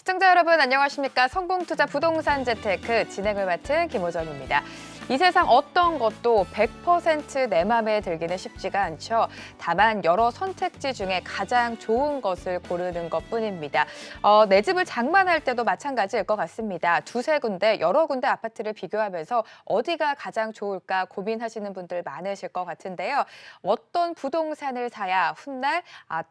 시청자 여러분 안녕하십니까? 성공투자 부동산 재테크 진행을 맡은 김호정입니다. 이 세상 어떤 것도 100% 내 맘에 들기는 쉽지가 않죠. 다만 여러 선택지 중에 가장 좋은 것을 고르는 것뿐입니다. 내 집을 장만할 때도 마찬가지일 것 같습니다. 두세 군데, 여러 군데 아파트를 비교하면서 어디가 가장 좋을까 고민하시는 분들 많으실 것 같은데요. 어떤 부동산을 사야 훗날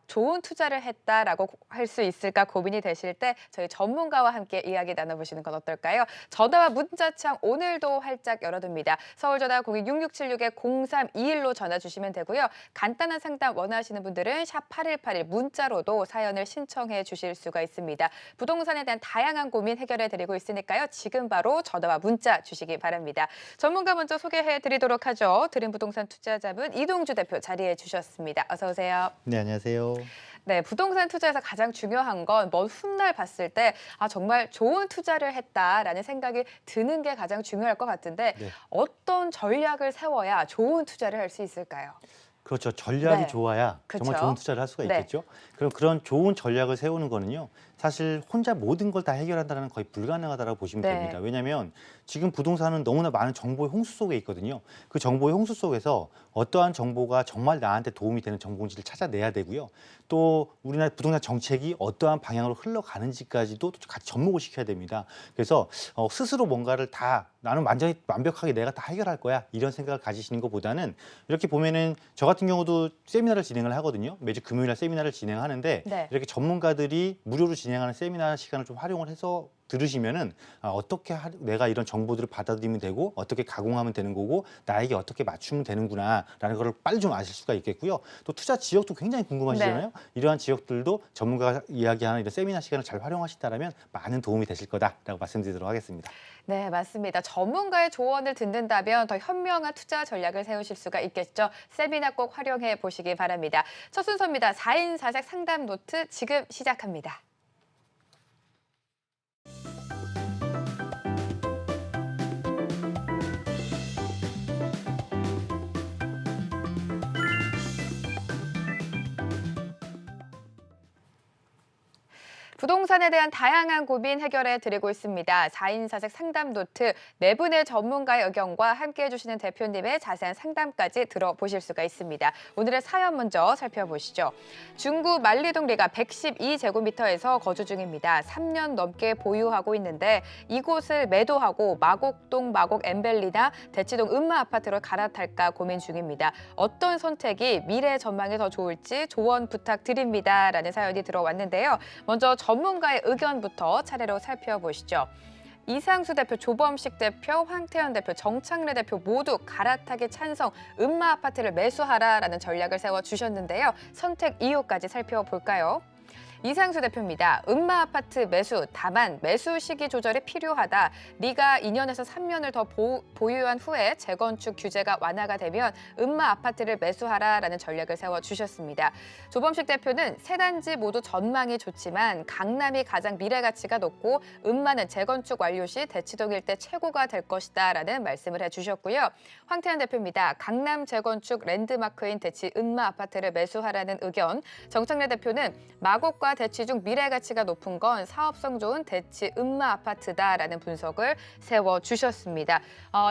좋은 투자를 했다라고 할 수 있을까 고민이 되실 때 저희 전문가와 함께 이야기 나눠보시는 건 어떨까요? 전화와 문자창 오늘도 활짝 열어둡니다. 서울 전화 02-6661-0321로 전화 주시면 되고요. 간단한 상담 원하시는 분들은 샵 8181 문자로도 사연을 신청해 주실 수가 있습니다. 부동산에 대한 다양한 고민 해결해 드리고 있으니까요. 지금 바로 전화와 문자 주시기 바랍니다. 전문가 먼저 소개해 드리도록 하죠. 드림부동산 투자자분 이동주 대표 자리해 주셨습니다. 어서 오세요. 네, 안녕하세요. 네, 부동산 투자에서 가장 중요한 건 먼 훗날 봤을 때 정말 좋은 투자를 했다라는 생각이 드는 게 가장 중요할 것 같은데 네. 어떤 전략을 세워야 좋은 투자를 할 수 있을까요? 그렇죠. 전략이 네. 좋아야 그쵸? 정말 좋은 투자를 할 수가 네. 있겠죠. 그럼 그런 좋은 전략을 세우는 거는요. 사실 혼자 모든 걸 다 해결한다는 거의 불가능하다고 보시면 네. 됩니다. 왜냐하면 지금 부동산은 너무나 많은 정보의 홍수 속에 있거든요. 그 정보의 홍수 속에서 어떠한 정보가 정말 나한테 도움이 되는 정보인지를 찾아내야 되고요. 또 우리나라 부동산 정책이 어떠한 방향으로 흘러가는지까지도 같이 접목을 시켜야 됩니다. 그래서 스스로 뭔가를 다 나는 완벽하게 내가 다 해결할 거야 이런 생각을 가지시는 것보다는 이렇게 보면은 저 같은 경우도 세미나를 진행을 하거든요. 매주 금요일 날 세미나를 진행하는데 네. 이렇게 전문가들이 무료로 진행하는 세미나 시간을 좀 활용을 해서 들으시면은 어떻게 내가 이런 정보들을 받아들이면 되고 어떻게 가공하면 되는 거고 나에게 어떻게 맞추면 되는구나라는 걸 빨리 좀 아실 수가 있겠고요. 또 투자 지역도 굉장히 궁금하시잖아요. 이러한 지역들도 전문가가 이야기하는 이런 세미나 시간을 잘 활용하신다면 많은 도움이 되실 거다라고 말씀드리도록 하겠습니다. 네, 맞습니다. 전문가의 조언을 듣는다면 더 현명한 투자 전략을 세우실 수가 있겠죠. 세미나 꼭 활용해 보시기 바랍니다. 첫 순서입니다. 4인 4색 상담 노트 지금 시작합니다. 부동산에 대한 다양한 고민 해결해 드리고 있습니다. 4인 4색 상담 노트, 네 분의 전문가의 의견과 함께해 주시는 대표님의 자세한 상담까지 들어보실 수가 있습니다. 오늘의 사연 먼저 살펴보시죠. 중구 만리동 리가 112제곱미터에서 거주 중입니다. 3년 넘게 보유하고 있는데 이곳을 매도하고 마곡동 마곡 엠벨리나 대치동 음마 아파트로 갈아탈까 고민 중입니다. 어떤 선택이 미래 전망이 더 좋을지 조언 부탁드립니다. 라는 사연이 들어왔는데요. 먼저 전문가의 의견부터 차례로 살펴보시죠. 이상수 대표, 조범식 대표, 황태현 대표, 정창래 대표 모두 갈아타기 찬성, 음마 아파트를 매수하라라는 전략을 세워주셨는데요. 선택 이유까지 살펴볼까요? 이상수 대표입니다. 음마 아파트 매수, 다만 매수 시기 조절이 필요하다. 리가 2년에서 3년을 더 보유한 후에 재건축 규제가 완화가 되면 음마 아파트를 매수하라라는 전략을 세워주셨습니다. 조범식 대표는 세 단지 모두 전망이 좋지만 강남이 가장 미래 가치가 높고 음마는 재건축 완료 시 대치동 일대 최고가 될 것이다라는 말씀을 해주셨고요. 황태현 대표입니다. 강남 재건축 랜드마크인 대치 음마 아파트를 매수하라는 의견. 정창래 대표는 마곡과 대치 중 미래 가치가 높은 건 사업성 좋은 대치 음마 아파트다라는 분석을 세워주셨습니다.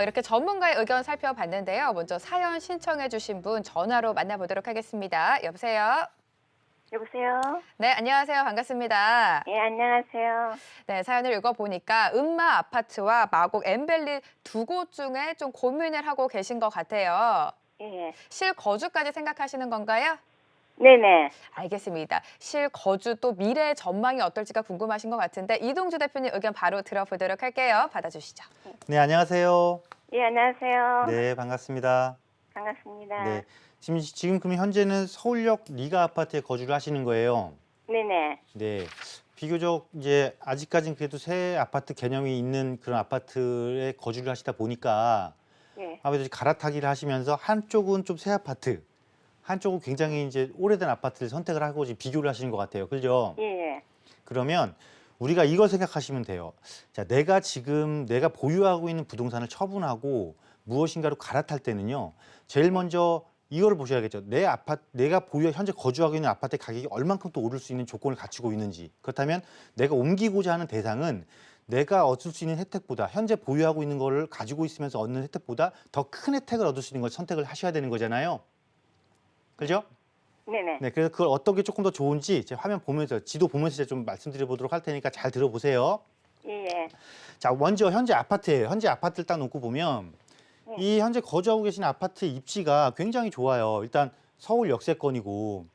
이렇게 전문가의 의견 살펴봤는데요. 먼저 사연 신청해 주신 분 전화로 만나보도록 하겠습니다. 여보세요? 여보세요? 네, 안녕하세요. 반갑습니다. 예, 안녕하세요. 네, 사연을 읽어보니까 음마 아파트와 마곡 엠벨리 두 곳 중에 좀 고민을 하고 계신 것 같아요. 예. 실거주까지 생각하시는 건가요? 네네. 알겠습니다. 실거주 또 미래 전망이 어떨지가 궁금하신 것 같은데 이동주 대표님 의견 바로 들어보도록 할게요. 받아주시죠. 네, 안녕하세요. 예, 안녕하세요. 네, 반갑습니다. 반갑습니다. 네, 지금 그럼 현재는 서울역 리가 아파트에 거주를 하시는 거예요. 네네. 네, 비교적 이제 아직까지는 그래도 새 아파트 개념이 있는 그런 아파트에 거주를 하시다 보니까 예. 아무래도 갈아타기를 하시면서 한쪽은 좀 새 아파트, 한쪽은 굉장히 이제 오래된 아파트를 선택을 하고 지금 비교를 하시는 것 같아요. 그죠? 예. 그러면 우리가 이걸 생각하시면 돼요. 자, 내가 보유하고 있는 부동산을 처분하고 무엇인가로 갈아탈 때는요. 제일 먼저 이거를 보셔야겠죠. 내 아파트, 내가 현재 거주하고 있는 아파트의 가격이 얼만큼 또 오를 수 있는 조건을 갖추고 있는지. 그렇다면 내가 옮기고자 하는 대상은 내가 얻을 수 있는 혜택보다 현재 보유하고 있는 거를 가지고 있으면서 얻는 혜택보다 더 큰 혜택을 얻을 수 있는 걸 선택을 하셔야 되는 거잖아요. 그죠? 네네. 네, 그래서 그걸 어떤 게 조금 더 좋은지 제 화면 보면서 지도 보면서 제가 좀 말씀드려 보도록 할 테니까 잘 들어보세요. 예, 예. 자, 먼저 현재 아파트예요. 현재 아파트를 딱 놓고 보면 이 현재 거주하고 계신 아파트의 입지가 굉장히 좋아요. 일단 서울 역세권이고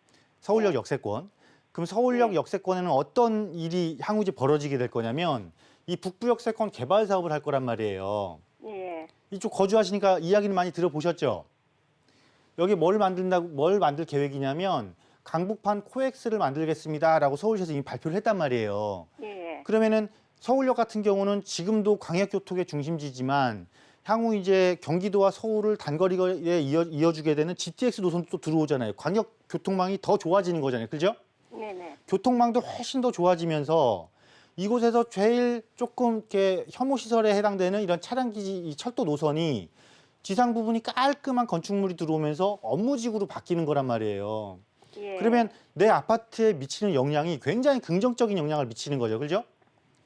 서울역 역세권. 그럼 서울역 역세권에는 어떤 일이 향후 이제 벌어지게 될 거냐면 이 북부 역세권 개발 사업을 할 거란 말이에요. 예. 이쪽 거주하시니까 이야기는 많이 들어보셨죠? 여기 뭘 만들 계획이냐면 강북판 코엑스를 만들겠습니다라고 서울시에서 이미 발표를 했단 말이에요. 예. 그러면은 서울역 같은 경우는 지금도 광역교통의 중심지지만 향후 이제 경기도와 서울을 단거리에 이어주게 되는 GTX 노선도 또 들어오잖아요. 광역교통망이 더 좋아지는 거잖아요. 그죠? 네네. 교통망도 훨씬 더 좋아지면서 이곳에서 제일 조금 이렇게 혐오 시설에 해당되는 이런 차량기지, 이 철도 노선이 지상 부분이 깔끔한 건축물이 들어오면서 업무지구로 바뀌는 거란 말이에요. 예. 그러면 내 아파트에 미치는 영향이 굉장히 긍정적인 영향을 미치는 거죠. 그죠?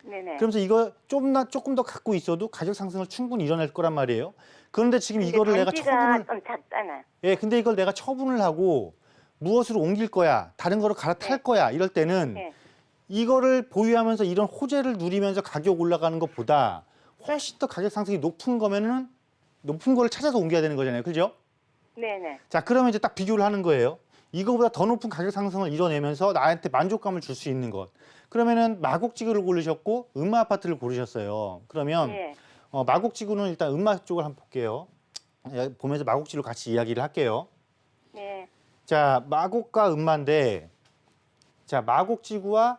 네네. 그러면서 이거 조금 더 갖고 있어도 가격 상승을 충분히 이뤄낼 거란 말이에요. 그런데 지금 이거를 내가 처분을 좀 작잖아. 예, 근데 이걸 내가 처분을 하고 무엇으로 옮길 거야, 다른 거로 갈아탈 거야 이럴 때는 네. 이거를 보유하면서 이런 호재를 누리면서 가격 올라가는 것보다 훨씬 더 가격 상승이 높은 거면은 높은 거를 찾아서 옮겨야 되는 거잖아요. 그죠? 네네. 자, 그러면 이제 딱 비교를 하는 거예요. 이거보다 더 높은 가격 상승을 이뤄내면서 나한테 만족감을 줄 수 있는 것. 그러면은 마곡지구를 고르셨고 음마 아파트를 고르셨어요. 그러면 예. 마곡지구는 일단 음마 쪽을 한번 볼게요. 예, 보면서 마곡지구를 같이 이야기를 할게요. 네. 자, 마곡과 음마인데, 자, 마곡지구와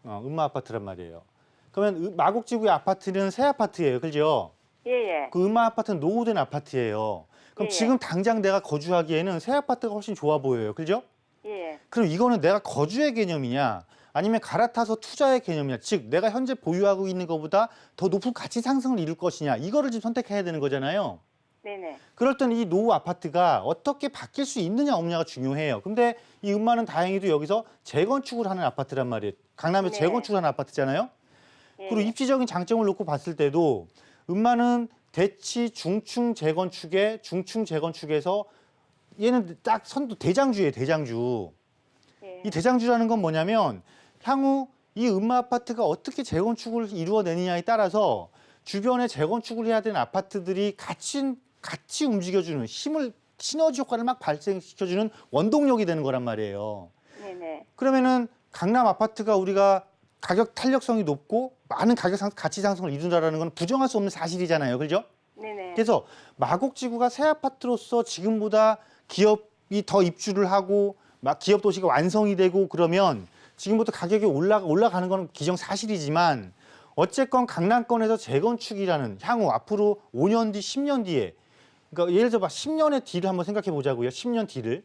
음마 아파트란 말이에요. 그러면 마곡지구의 아파트는 새 아파트예요. 그죠? 예예. 그 음마 아파트는 노후된 아파트예요. 그럼 예. 지금 당장 내가 거주하기에는 새 아파트가 훨씬 좋아 보여요. 그죠? 예. 그럼 이거는 내가 거주의 개념이냐 아니면 갈아타서 투자의 개념이냐, 즉 내가 현재 보유하고 있는 것보다 더 높은 가치 상승을 이룰 것이냐, 이거를 지금 선택해야 되는 거잖아요. 네네. 그럴 때는 이 노후 아파트가 어떻게 바뀔 수 있느냐 없느냐가 중요해요. 근데 이 음마는 다행히도 여기서 재건축을 하는 아파트란 말이에요. 강남에서 네. 재건축을 하는 아파트잖아요. 예. 그리고 입지적인 장점을 놓고 봤을 때도 음마는 대치 중층 재건축에서 얘는 딱 선도 대장주예요. 대장주. 예. 이 대장주라는 건 뭐냐면 향후 이 음마 아파트가 어떻게 재건축을 이루어내느냐에 따라서 주변에 재건축을 해야 되는 아파트들이 같이 움직여주는 시너지 효과를 막 발생시켜주는 원동력이 되는 거란 말이에요. 네네. 그러면은 강남 아파트가 우리가 가격 탄력성이 높고 많은 가치 상승을 이룬다라는 건 부정할 수 없는 사실이잖아요. 그죠? 네네. 그래서 마곡지구가 새 아파트로서 지금보다 기업이 더 입주를 하고 막 기업 도시가 완성이 되고 그러면 지금부터 가격이 올라가는 건 기정사실이지만 어쨌건 강남권에서 재건축이라는 향후 앞으로 5년 뒤, 10년 뒤에 그러니까 예를 들어 10년의 뒤를 한번 생각해 보자고요. 10년 뒤를.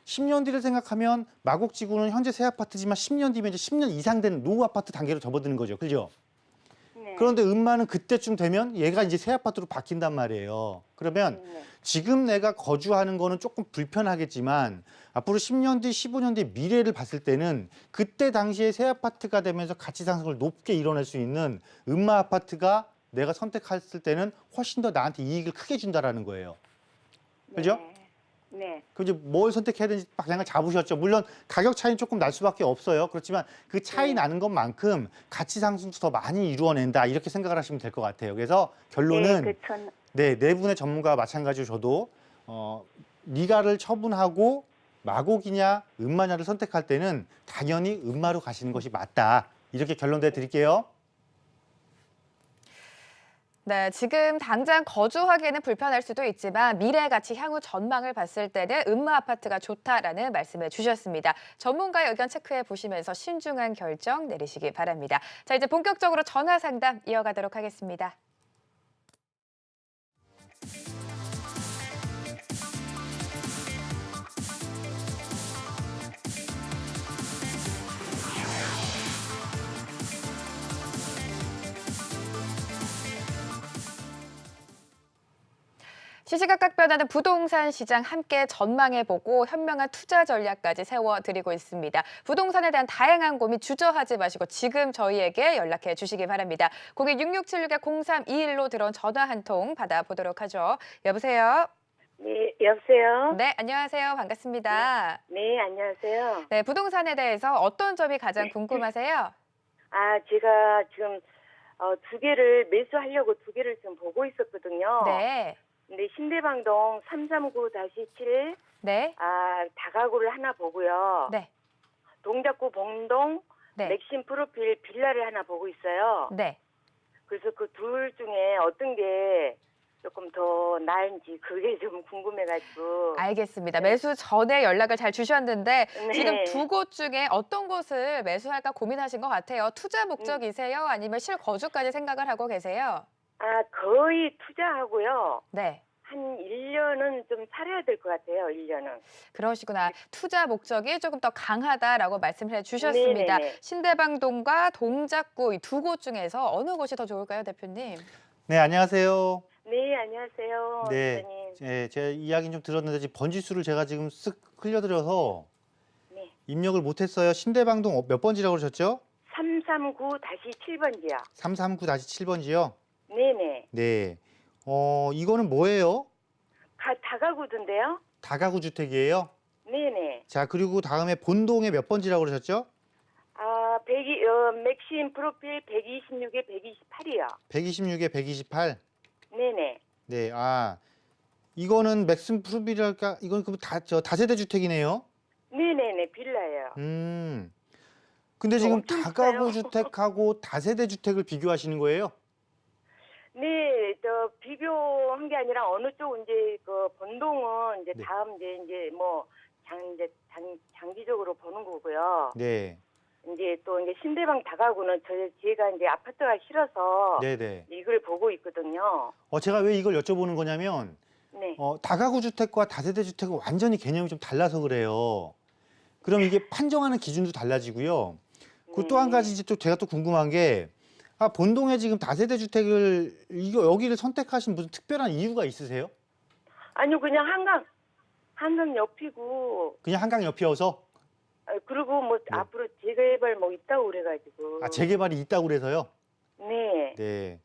10년 뒤를 생각하면 마곡지구는 현재 새 아파트지만 10년 뒤면 이제 10년 이상 된 노후 아파트 단계로 접어드는 거죠. 그죠? 네. 그런데 음마는 그때쯤 되면 얘가 이제 새 아파트로 바뀐단 말이에요. 그러면 네네. 지금 내가 거주하는 거는 조금 불편하겠지만 앞으로 10년 뒤, 15년 뒤 미래를 봤을 때는 그때 당시에 새 아파트가 되면서 가치 상승을 높게 이뤄낼 수 있는 음마 아파트가 내가 선택했을 때는 훨씬 더 나한테 이익을 크게 준다라는 거예요. 그죠? 네. 네. 그럼 이제 뭘 선택해야 되는지 방향을 잡으셨죠. 물론 가격 차이는 조금 날 수밖에 없어요. 그렇지만 그 차이 나는 것만큼 가치 상승도 더 많이 이루어낸다. 이렇게 생각을 하시면 될 것 같아요. 그래서 결론은 네, 그천. 네 분의 전문가와 마찬가지로 저도 니가를 처분하고 마곡이냐 음마냐를 선택할 때는 당연히 음마로 가시는 것이 맞다. 이렇게 결론내 드릴게요. 네, 지금 당장 거주하기에는 불편할 수도 있지만 미래 가치 향후 전망을 봤을 때는 음마 아파트가 좋다라는 말씀을 주셨습니다. 전문가의 의견 체크해 보시면서 신중한 결정 내리시기 바랍니다. 자, 이제 본격적으로 전화 상담 이어가도록 하겠습니다. 시시각각 변하는 부동산 시장 함께 전망해보고 현명한 투자 전략까지 세워드리고 있습니다. 부동산에 대한 다양한 고민 주저하지 마시고 지금 저희에게 연락해 주시기 바랍니다. 0266-0321로 들어온 전화 한 통 받아보도록 하죠. 여보세요? 네, 여보세요? 네, 안녕하세요. 반갑습니다. 네, 안녕하세요. 네, 부동산에 대해서 어떤 점이 가장 궁금하세요? 제가 지금 두 개를 매수하려고 두 개를 지금 보고 있었거든요. 네, 근데 신대방동 339-7 네, 다가구를 하나 보고요. 네, 동작구 봉동 네, 맥심 프로필 빌라를 하나 보고 있어요. 네. 그래서 그 둘 중에 어떤 게 조금 더 나은지 그게 좀 궁금해가지고. 알겠습니다. 매수 전에 연락을 잘 주셨는데 네. 지금 두 곳 중에 어떤 곳을 매수할까 고민하신 것 같아요. 투자 목적이세요? 아니면 실거주까지 생각을 하고 계세요? 거의 투자하고요. 네. 한 1년은 좀 살아야 될 것 같아요, 1년은. 그러시구나. 투자 목적이 조금 더 강하다라고 말씀을 해주셨습니다. 네네네. 신대방동과 동작구 이 두 곳 중에서 어느 곳이 더 좋을까요, 대표님? 네, 안녕하세요. 네, 안녕하세요. 네, 원장님. 제 이야기는 좀 들었는데 지금 번지수를 제가 지금 쓱 흘려드려서 네. 입력을 못했어요. 신대방동 몇 번지라고 그러셨죠? 339-7번지요. 339-7번지요? 네네. 네. 이거는 뭐예요? 다가구던데요? 다가구 주택이에요? 네네. 자, 그리고 다음에 본동에 몇 번지라고 그러셨죠? 맥심 프로필 126에 128이요. 126에 128. 네네. 네, 이거는 맥심 프로필이랄까? 이건 그럼 다세대 주택이네요. 네네네, 빌라예요. 근데 지금 엄청 다가구 비싸요. 주택하고 다세대 주택을 비교하시는 거예요? 네, 비교한 게 아니라 어느 쪽 이제 그 본동은 이제 네. 다음 이제 뭐 장기적으로 보는 거고요. 네, 이제 또 이제 신대방 다가구는 제가 이제 아파트가 싫어서 네네. 이걸 보고 있거든요. 제가 왜 이걸 여쭤보는 거냐면, 네. 다가구 주택과 다세대 주택은 완전히 개념이 좀 달라서 그래요. 그럼 이게 판정하는 기준도 달라지고요. 그리고 또 한 가지 이제 또 제가 또 궁금한 게, 본동에 지금 다세대 주택을 여기를 선택하신 무슨 특별한 이유가 있으세요? 아니요, 그냥 한강 옆이고, 그냥 한강 옆이어서? 그리고 뭐 네. 앞으로 재개발 뭐 있다고 그래가지고. 재개발이 있다고 그래서요? 네. 네.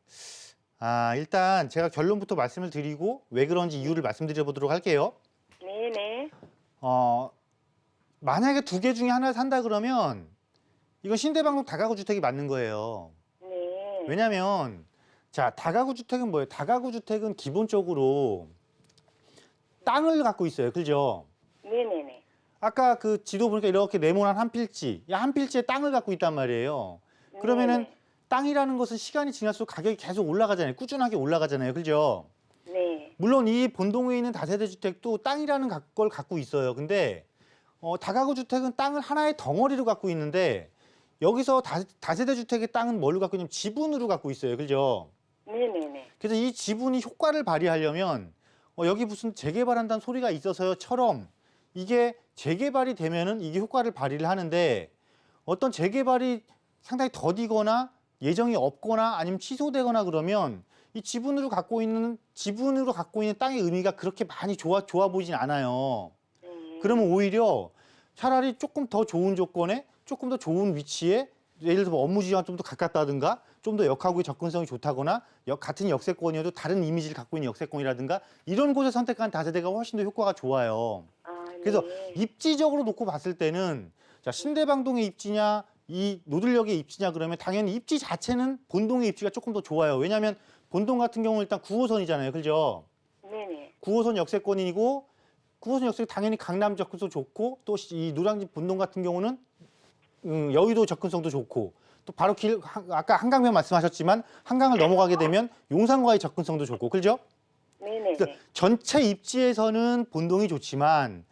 일단 제가 결론부터 말씀을 드리고 왜 그런지 이유를 말씀드려 보도록 할게요. 네네. 만약에 두 개 중에 하나를 산다 그러면 이건 신대방동 다가구 주택이 맞는 거예요. 네. 왜냐면 자, 다가구 주택은 뭐예요? 다가구 주택은 기본적으로 땅을 갖고 있어요. 그죠? 네네네. 아까 그 지도 보니까 이렇게 네모난 한 필지, 한 필지에 땅을 갖고 있단 말이에요. 그러면은 네네. 땅이라는 것은 시간이 지날수록 가격이 계속 올라가잖아요. 꾸준하게 올라가잖아요. 그죠? 네. 물론 이 본동에 있는 다세대 주택도 땅이라는 걸 갖고 있어요. 근데 다가구 주택은 땅을 하나의 덩어리로 갖고 있는데 여기서 다세대 주택의 땅은 뭘로 갖고 있냐면 지분으로 갖고 있어요. 그죠? 네네네. 그래서 이 지분이 효과를 발휘하려면 여기 무슨 재개발한다는 소리가 있어서요처럼 이게 재개발이 되면은 이게 효과를 발휘를 하는데 어떤 재개발이 상당히 더디거나 예정이 없거나 아니면 취소되거나 그러면 이 지분으로 갖고 있는 땅의 의미가 그렇게 많이 좋아 보이진 않아요. 그러면 오히려 차라리 조금 더 좋은 조건에 조금 더 좋은 위치에 예를 들어 업무 지역과 좀 더 가깝다든가 좀 더 역하구의 접근성이 좋다거나 같은 역세권이어도 다른 이미지를 갖고 있는 역세권이라든가 이런 곳을 선택한 다세대가 훨씬 더 효과가 좋아요. 그래서 네. 입지적으로 놓고 봤을 때는 자, 신대방동의 입지냐 이 노들역의 입지냐 그러면 당연히 입지 자체는 본동의 입지가 조금 더 좋아요. 왜냐하면 본동 같은 경우는 일단 9호선이잖아요. 그죠? 네네. 9호선 역세권이고 9호선 역세 당연히 강남 접근성 좋고 또 이 노량진 본동 같은 경우는 여의도 접근성도 좋고 또 바로 아까 한강변 말씀하셨지만 한강을 넘어가게 되면 용산과의 접근성도 좋고 그죠? 네네. 그래서 전체 입지에서는 본동이 좋지만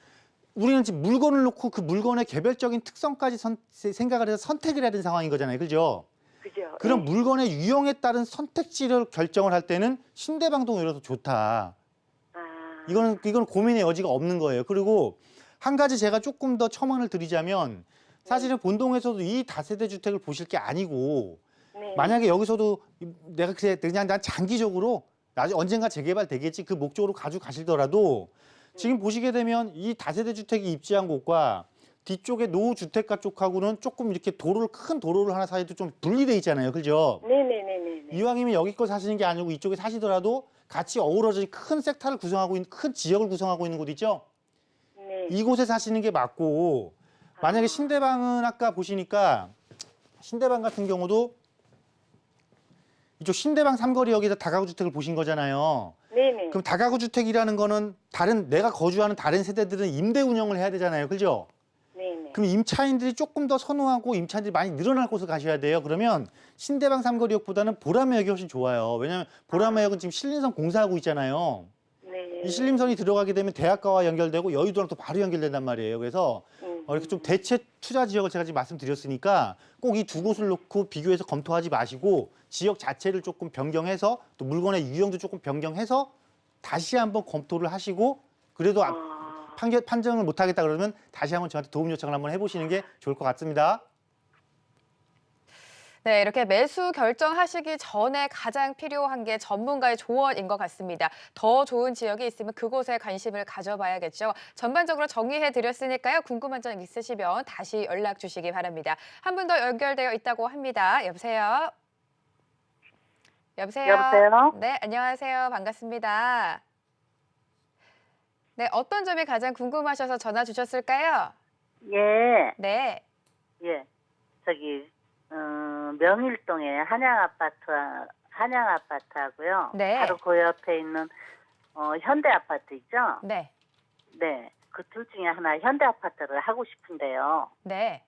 우리는 지금 물건을 놓고 그 물건의 개별적인 특성까지 생각을 해서 선택을 해야 되는 상황인 거잖아요. 그죠? 그죠. 그런 네. 물건의 유형에 따른 선택지를 결정을 할 때는 신대방동이 오히려 더 좋다. 이거는 고민의 여지가 없는 거예요. 그리고 한 가지 제가 조금 더 첨언을 드리자면 사실은 본동에서도 이 다세대 주택을 보실 게 아니고 네. 만약에 여기서도 내가 그냥 난 장기적으로 나중에 언젠가 재개발 되겠지 그 목적으로 가지고 가시더라도 지금 보시게 되면 이 다세대 주택이 입지한 곳과 뒤쪽에 노후주택가 쪽하고는 조금 이렇게 큰 도로를 하나 사이도 좀 분리돼 있잖아요. 그죠? 네네네네. 이왕이면 여기 거 사시는 게 아니고 이쪽에 사시더라도 같이 어우러진 큰 섹터를 구성하고 있는 큰 지역을 구성하고 있는 곳 있죠? 네. 이곳에 사시는 게 맞고 만약에 신대방은 아까 보시니까 신대방 같은 경우도 이쪽 신대방 삼거리 여기다 다가구 주택을 보신 거잖아요. 네네. 그럼 다가구 주택이라는 거는 내가 거주하는 다른 세대들은 임대 운영을 해야 되잖아요. 그죠? 네네. 그럼 임차인들이 조금 더 선호하고 임차인들이 많이 늘어날 곳을 가셔야 돼요. 그러면 신대방 삼거리역보다는 보라매역이 훨씬 좋아요. 왜냐하면 보라매역은 지금 신림선 공사하고 있잖아요. 네. 이 신림선이 들어가게 되면 대학가와 연결되고 여의도랑 또 바로 연결된단 말이에요. 그래서 이렇게 좀 대체 투자 지역을 제가 지금 말씀드렸으니까 꼭 이 두 곳을 놓고 비교해서 검토하지 마시고 지역 자체를 조금 변경해서 또 물건의 유형도 조금 변경해서 다시 한번 검토를 하시고 그래도 판정을 못하겠다 그러면 다시 한번 저한테 도움 요청을 한번 해보시는 게 좋을 것 같습니다. 네, 이렇게 매수 결정하시기 전에 가장 필요한 게 전문가의 조언인 것 같습니다. 더 좋은 지역이 있으면 그곳에 관심을 가져봐야겠죠. 전반적으로 정리해 드렸으니까요. 궁금한 점 있으시면 다시 연락 주시기 바랍니다. 한 분 더 연결되어 있다고 합니다. 여보세요? 여보세요? 여보세요? 네, 안녕하세요. 반갑습니다. 네, 어떤 점이 가장 궁금하셔서 전화 주셨을까요? 예, 네, 예. 저기, 명일동에 한양아파트하고요. 네. 바로 그 옆에 있는, 현대아파트 있죠? 네, 네. 그 둘 중에 하나 현대아파트를 하고 싶은데요. 네.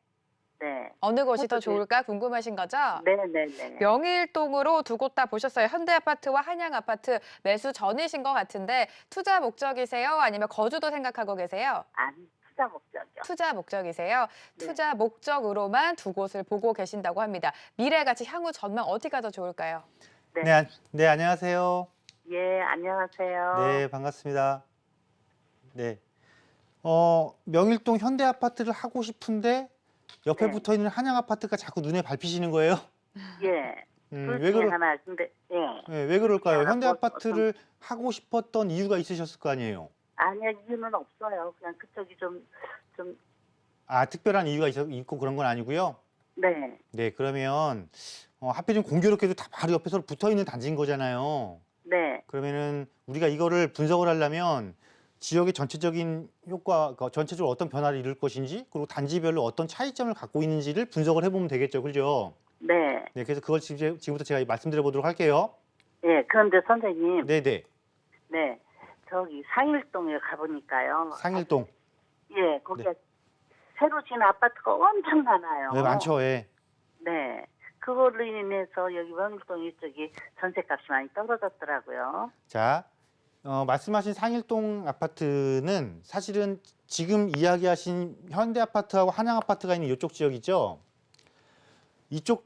네. 어느 곳이 더 어떻게- 좋을까 궁금하신 거죠? 네네네. 명일동으로 두 곳 다 보셨어요. 현대아파트와 한양아파트 매수 전이신 것 같은데 투자 목적이세요? 아니면 거주도 생각하고 계세요? 아니, 투자 목적이요. 투자 목적이세요. 네. 투자 목적으로만 두 곳을 보고 계신다고 합니다. 미래같이 향후 전망 어디가 더 좋을까요? 네. 네, 안녕하세요. 예, 안녕하세요. 네, 반갑습니다. 네. 명일동 현대아파트를 하고 싶은데 옆에 네. 붙어 있는 한양아파트가 자꾸 눈에 밟히시는 거예요? 예. 둘 왜 중에 그럴 하나, 근데, 예. 왜 그럴까요? 하나 현대아파트를 하고 싶었던 이유가 있으셨을 거 아니에요? 아니요, 이유는 없어요. 그냥 그쪽이 좀, 특별한 이유가 있고 그런 건 아니고요. 네. 네, 그러면 하필이면 공교롭게도 다 바로 옆에 서로 붙어 있는 단지인 거잖아요. 네. 그러면은 우리가 이거를 분석을 하려면 지역의 전체적인 효과, 전체적으로 어떤 변화를 이룰 것인지, 그리고 단지별로 어떤 차이점을 갖고 있는지를 분석을 해보면 되겠죠, 그죠? 네. 네, 그래서 그걸 지금부터 제가 말씀드려 보도록 할게요. 예, 그런데 선생님, 네, 네. 네, 저기 상일동에 가보니까요. 상일동. 예, 거기가 새로 지은 아파트가 엄청 많아요. 네, 많죠, 예. 네, 그걸로 인해서 여기 명일동 이쪽이 전세값이 많이 떨어졌더라고요. 자, 말씀하신 상일동 아파트는 사실은 지금 이야기하신 현대아파트하고 한양아파트가 있는 이쪽 지역 있죠? 이쪽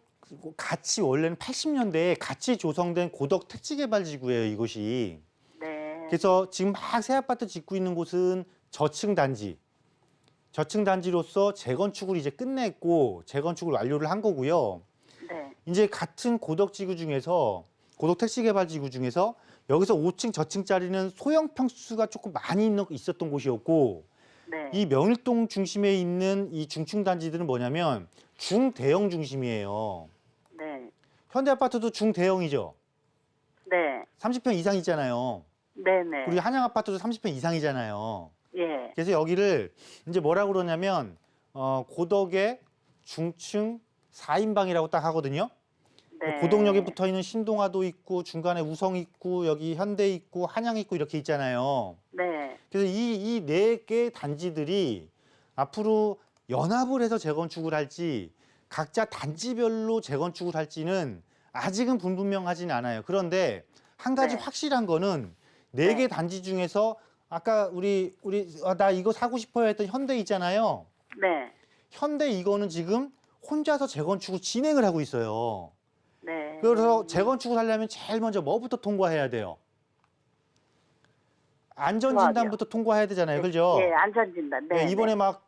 같이 원래는 80년대에 같이 조성된 고덕 택지개발지구예요, 이곳이. 네, 그래서 지금 막 새 아파트 짓고 있는 곳은 저층 단지. 저층 단지로서 재건축을 이제 끝냈고 재건축을 완료를 한 거고요. 네, 이제 같은 고덕 지구 중에서 고덕 택지개발지구 중에서 여기서 5층 저층짜리는 소형 평수가 조금 많이 있었던 곳이었고 네, 이 명일동 중심에 있는 이 중층 단지들은 뭐냐면 중대형 중심이에요. 네, 현대아파트도 중대형이죠. 네, 30평 이상이잖아요. 네, 네, 우리 한양아파트도 30평 이상이잖아요. 예, 그래서 여기를 이제 뭐라고 그러냐면 고덕의 중층 4인방이라고 딱 하거든요. 네, 고덕역에 붙어 있는 신동아도 있고 중간에 우성 있고 여기 현대 있고 한양 있고 이렇게 있잖아요. 네, 그래서 이 네 개 단지들이 앞으로 연합을 해서 재건축을 할지 각자 단지별로 재건축을 할지는 아직은 분명하지는 않아요. 그런데 한 가지 네. 확실한 거는 네 개 네. 단지 중에서 아까 나 이거 사고 싶어요 했던 현대 있잖아요. 네, 현대 이거는 지금 혼자서 재건축을 진행을 하고 있어요. 네. 그래서 재건축을 하려면 제일 먼저 뭐부터 통과해야 돼요? 안전진단부터 통과해야 되잖아요. 그죠? 예, 안전진단. 네, 네, 이번에 네. 막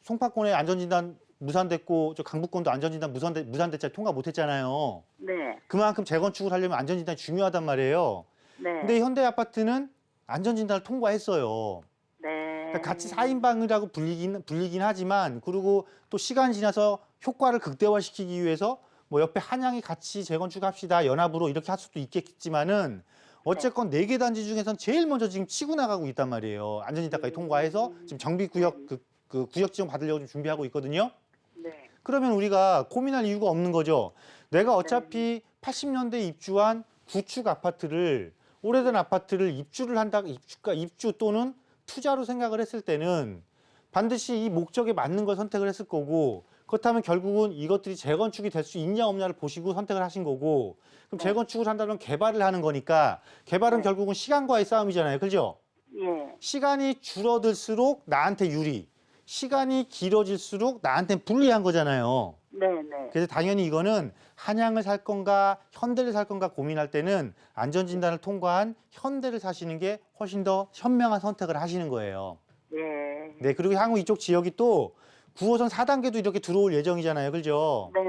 송파권에 안전진단 무산됐고 저 강북권도 안전진단 무산됐자 통과 못했잖아요. 네, 그만큼 재건축을 하려면 안전진단이 중요하단 말이에요. 네. 근데 현대아파트는 안전진단을 통과했어요. 네. 그러니까 같이 4인방이라고 불리긴 하지만 그리고 또 시간이 지나서 효과를 극대화시키기 위해서 뭐 옆에 한양이 같이 재건축합시다 연합으로 이렇게 할 수도 있겠지만은 어쨌건 4개 단지 중에선 제일 먼저 지금 치고 나가고 있단 말이에요. 안전진단까지 통과해서 지금 정비구역 그 구역 지정 받으려고 좀 준비하고 있거든요. 네. 그러면 우리가 고민할 이유가 없는 거죠. 내가 어차피 80년대 입주한 구축 아파트를 오래된 아파트를 입주를 한다, 입주 또는 투자로 생각을 했을 때는 반드시 이 목적에 맞는 걸 선택을 했을 거고 그렇다면 결국은 이것들이 재건축이 될 수 있냐 없냐를 보시고 선택을 하신 거고 그럼 재건축을 한다면 개발을 하는 거니까 개발은 결국은 시간과의 싸움이잖아요. 그죠? 예. 시간이 줄어들수록 나한테 유리, 시간이 길어질수록 나한테는 불리한 거잖아요. 네, 네. 그래서 당연히 이거는 한양을 살 건가 현대를 살 건가 고민할 때는 안전진단을 통과한 현대를 사시는 게 훨씬 더 현명한 선택을 하시는 거예요. 예. 네, 그리고 향후 이쪽 지역이 또 9호선 4단계도 이렇게 들어올 예정이잖아요. 그죠? 네.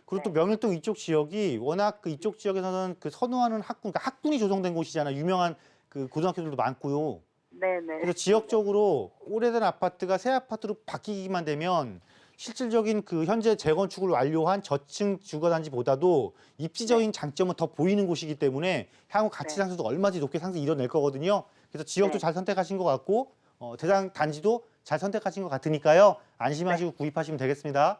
그리고 또 명일동 이쪽 지역이 워낙 그 이쪽 지역에서는 그 선호하는 학군, 그러니까 학군이 조성된 곳이잖아요. 유명한 그 고등학교들도 많고요. 네, 네. 그래서 지역적으로 오래된 아파트가 새 아파트로 바뀌기만 되면 실질적인 그 현재 재건축을 완료한 저층 주거단지보다도 입지적인 장점은 더 보이는 곳이기 때문에 향후 가치 상승도 얼마든지 높게 상승 이뤄낼 거거든요. 그래서 지역도 네. 잘 선택하신 것 같고 대상 단지도 잘 선택하신 것 같으니까요. 안심하시고 구입하시면 되겠습니다.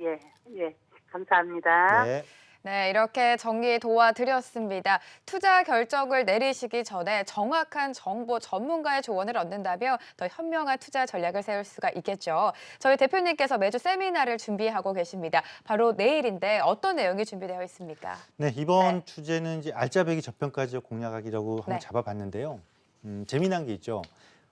예. 예. 감사합니다. 네. 네, 이렇게 정리 도와드렸습니다. 투자 결정을 내리시기 전에 정확한 정보 전문가의 조언을 얻는다면 더 현명한 투자 전략을 세울 수가 있겠죠. 저희 대표님께서 매주 세미나를 준비하고 계십니다. 바로 내일인데 어떤 내용이 준비되어 있습니까? 네, 이번 주제는 이제 알짜배기 저평가 지역 공략하기라고 한번 네. 잡아봤는데요. 재미난 게 있죠.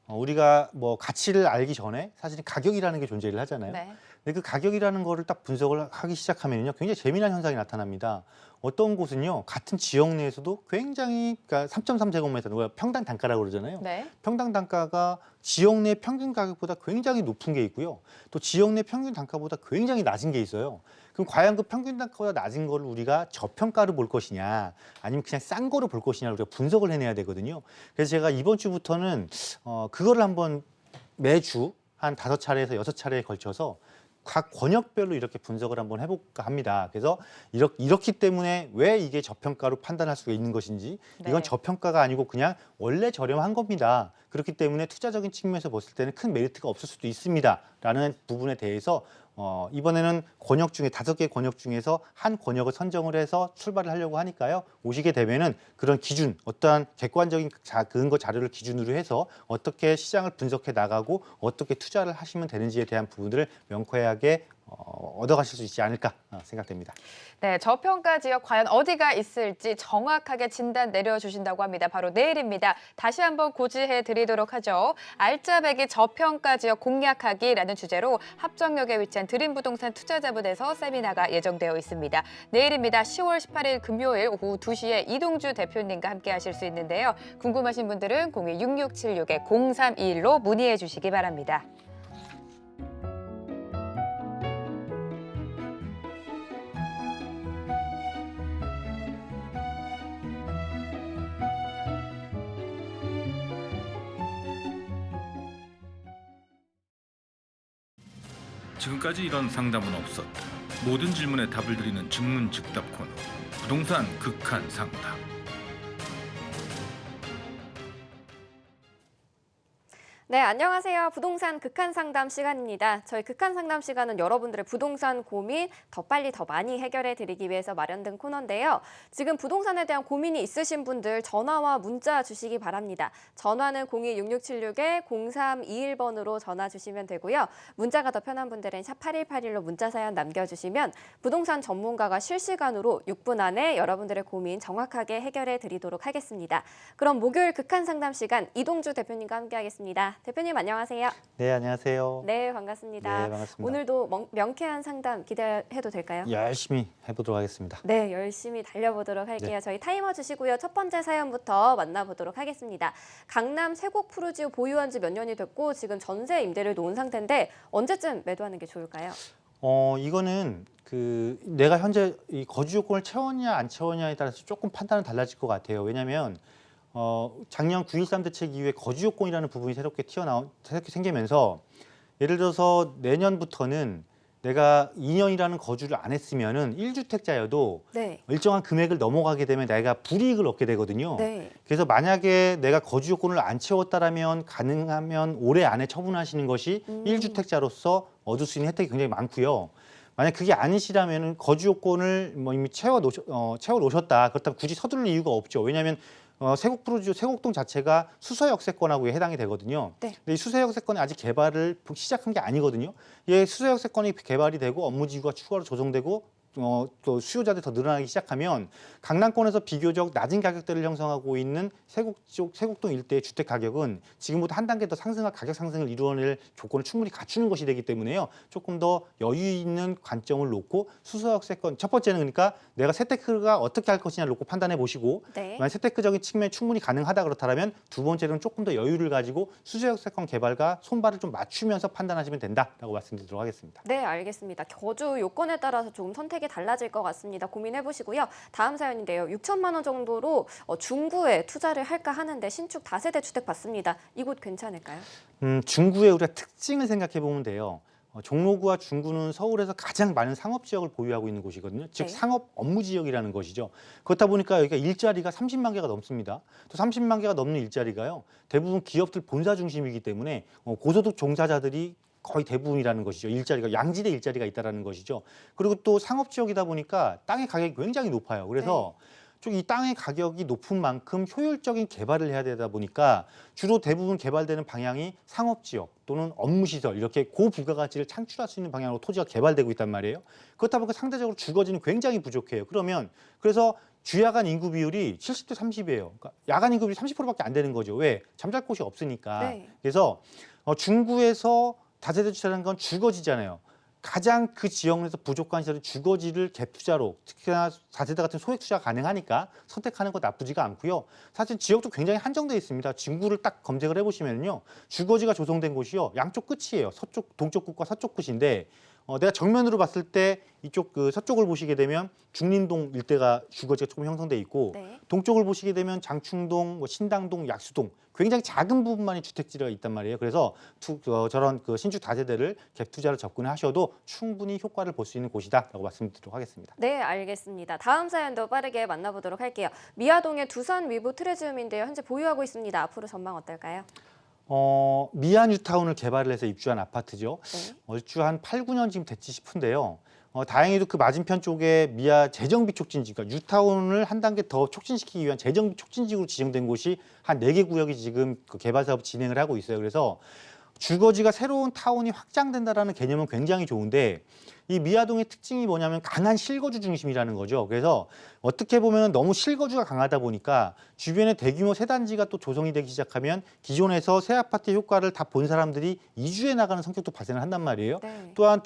우리가 뭐 가치를 알기 전에 사실 가격이라는 게 존재를 하잖아요. 네. 근데 그 가격이라는 거를 딱 분석을 하기 시작하면요, 굉장히 재미난 현상이 나타납니다. 어떤 곳은요, 같은 지역 내에서도 굉장히, 그러니까 3.3제곱미터, 우리가 평당 단가라고 그러잖아요. 네. 평당 단가가 지역 내 평균 가격보다 굉장히 높은 게 있고요. 또 지역 내 평균 단가보다 굉장히 낮은 게 있어요. 그럼 과연 그 평균 단가보다 낮은 거를 우리가 저평가로 볼 것이냐, 아니면 그냥 싼 거로 볼 것이냐를 우리가 분석을 해내야 되거든요. 그래서 제가 이번 주부터는 그거를 한번 매주 한 5차례에서 6차례에 걸쳐서 각 권역별로 이렇게 분석을 한번 해볼까 합니다. 그래서 이렇기 때문에 왜 이게 저평가로 판단할 수가 있는 것인지, 네. 이건 저평가가 아니고 그냥 원래 저렴한 겁니다. 그렇기 때문에 투자적인 측면에서 봤을 때는 큰 메리트가 없을 수도 있습니다. 라는 부분에 대해서 이번에는 권역 중에 5개 권역 중에서 한 권역을 선정을 해서 출발을 하려고 하니까요. 오시게 되면은 그런 기준, 어떠한 객관적인 근거 자료를 기준으로 해서 어떻게 시장을 분석해 나가고 어떻게 투자를 하시면 되는지에 대한 부분들을 명쾌하게 얻어가실 수 있지 않을까 생각됩니다. 네, 저평가 지역 과연 어디가 있을지 정확하게 진단 내려주신다고 합니다. 바로 내일입니다. 다시 한번 고지해 드리도록 하죠. 알짜배기 저평가 지역 공략하기라는 주제로 합정역에 위치한 드림부동산 투자자분에서 세미나가 예정되어 있습니다. 내일입니다. 10월 18일 금요일 오후 2시에 이동주 대표님과 함께 하실 수 있는데요. 궁금하신 분들은 02-6676-0321로 문의해 주시기 바랍니다. 지금까지 이런 상담은 없었다. 모든 질문에 답을 드리는 증문즉답 코너 부동산 극한 상담. 네, 안녕하세요. 부동산 극한 상담 시간입니다. 저희 극한 상담 시간은 여러분들의 부동산 고민 더 빨리 더 많이 해결해 드리기 위해서 마련된 코너인데요. 지금 부동산에 대한 고민이 있으신 분들 전화와 문자 주시기 바랍니다. 전화는 02-6676-0321번으로 전화 주시면 되고요. 문자가 더 편한 분들은 샵 8181로 문자 사연 남겨주시면 부동산 전문가가 실시간으로 6분 안에 여러분들의 고민 정확하게 해결해 드리도록 하겠습니다. 그럼 목요일 극한 상담 시간 이동주 대표님과 함께 하겠습니다. 대표님 안녕하세요. 네, 안녕하세요. 네, 반갑습니다. 네, 반갑습니다. 오늘도 명쾌한 상담 기대해도 될까요? 열심히 해보도록 하겠습니다. 네, 열심히 달려보도록 할게요. 네. 저희 타이머 주시고요. 첫 번째 사연부터 만나보도록 하겠습니다. 강남 세곡 푸르지오 보유한 지 몇 년이 됐고 지금 전세 임대를 놓은 상태인데 언제쯤 매도하는 게 좋을까요? 이거는 그 내가 현재 이 거주 요건을 채웠냐 안 채웠냐에 따라서 조금 판단은 달라질 것 같아요. 왜냐하면 작년 9.13 대책 이후에 거주 요건이라는 부분이 새롭게 생기면서 예를 들어서 내년부터는 내가 2년이라는 거주를 안 했으면은 1주택자여도 네. 일정한 금액을 넘어가게 되면 내가 불이익을 얻게 되거든요. 네. 그래서 만약에 내가 거주 요건을 안 채웠다라면 가능하면 올해 안에 처분하시는 것이 1주택자로서 얻을 수 있는 혜택이 굉장히 많고요. 만약 그게 아니시라면 거주 요건을 뭐 이미 채워 놓으셨다. 그렇다면 굳이 서두를 이유가 없죠. 왜냐하면 세곡동 자체가 수서역세권하고 해당이 되거든요. 네. 근데 이 수서역세권이 아직 개발을 시작한 게 아니거든요. 이 수서역세권이 개발이 되고 업무지구가 추가로 조성되고 또 수요자들이 더 늘어나기 시작하면 강남권에서 비교적 낮은 가격대를 형성하고 있는 세곡동 일대의 주택 가격은 지금보다 한 단계 더 상승할 가격 상승을 이루어낼 조건을 충분히 갖추는 것이 되기 때문에요. 조금 더 여유 있는 관점을 놓고 수서역세권 첫 번째는 그러니까 내가 세테크가 어떻게 할 것이냐 놓고 판단해 보시고 네. 만약 세테크적인 측면이 충분히 가능하다 그렇다면 두 번째로는 조금 더 여유를 가지고 수서역세권 개발과 손발을 좀 맞추면서 판단하시면 된다라고 말씀드리도록 하겠습니다. 네, 알겠습니다. 거주 요건에 따라서 조금 선택이 달라질 것 같습니다. 고민해 보시고요. 다음 사연인데요. 6천만 원 정도로 중구에 투자를 할까 하는데 신축 다세대 주택 받습니다. 이곳 괜찮을까요? 중구의 우리가 특징을 생각해 보면 돼요. 종로구와 중구는 서울에서 가장 많은 상업 지역을 보유하고 있는 곳이거든요. 즉 네. 상업 업무 지역이라는 것이죠. 그렇다 보니까 여기가 일자리가 30만 개가 넘습니다. 또 30만 개가 넘는 일자리가요. 대부분 기업들 본사 중심이기 때문에 고소득 종사자들이 거의 대부분이라는 것이죠. 일자리가 양질의 일자리가 있다라는 것이죠. 그리고 또 상업 지역이다 보니까 땅의 가격이 굉장히 높아요. 그래서 좀 이 땅의 가격이 높은 만큼 효율적인 개발을 해야 되다 보니까 주로 대부분 개발되는 방향이 상업 지역 또는 업무 시설 이렇게 고부가가치를 창출할 수 있는 방향으로 토지가 개발되고 있단 말이에요. 그렇다 보니까 상대적으로 주거지는 굉장히 부족해요. 그래서 주야간 인구 비율이 70대 30이에요. 그러니까 야간 인구 비율이 30%밖에 안 되는 거죠. 왜? 잠잘 곳이 없으니까. 네. 그래서 중구에서 다세대 주택이라는 건 주거지잖아요. 가장 그 지역 내에서 부족한 시설은 주거지를 갭 투자로 특히나 4세대 같은 소액 투자가 가능하니까 선택하는 것 나쁘지가 않고요. 사실 지역도 굉장히 한정되어 있습니다. 중구를 딱 검색을 해보시면요. 주거지가 조성된 곳이요. 양쪽 끝이에요. 동쪽 끝과 서쪽 끝인데 내가 정면으로 봤을 때 이쪽 서쪽을 보시게 되면 중림동 일대가 주거지가 조금 형성돼 있고 네. 동쪽을 보시게 되면 장충동, 신당동, 약수동 굉장히 작은 부분만이 주택지가 있단 말이에요. 그래서 저런 신축 다세대를 갭 투자로 접근하셔도 충분히 효과를 볼 수 있는 곳이다라고 말씀드리도록 하겠습니다. 네, 알겠습니다. 다음 사연도 빠르게 만나보도록 할게요. 미아동의 두산 위브 트레지움인데요. 현재 보유하고 있습니다. 앞으로 전망 어떨까요? 미아 뉴타운을 개발을 해서 입주한 아파트죠. 네. 얼추 한 8, 9년 지금 됐지 싶은데요. 다행히도 그 맞은편 쪽에 미아 재정비 촉진지, 그러니까 뉴타운을 한 단계 더 촉진시키기 위한 재정비 촉진지구로 지정된 곳이 한 4개 구역이 지금 그 개발 사업 진행을 하고 있어요. 그래서 주거지가 새로운 타운이 확장된다라는 개념은 굉장히 좋은데 이 미아동의 특징이 뭐냐면 강한 실거주 중심이라는 거죠. 그래서 어떻게 보면 너무 실거주가 강하다 보니까 주변에 대규모 새 단지가 또 조성이 되기 시작하면 기존에서 새 아파트 효과를 다 본 사람들이 이주해 나가는 성격도 발생을 한단 말이에요. 네. 또한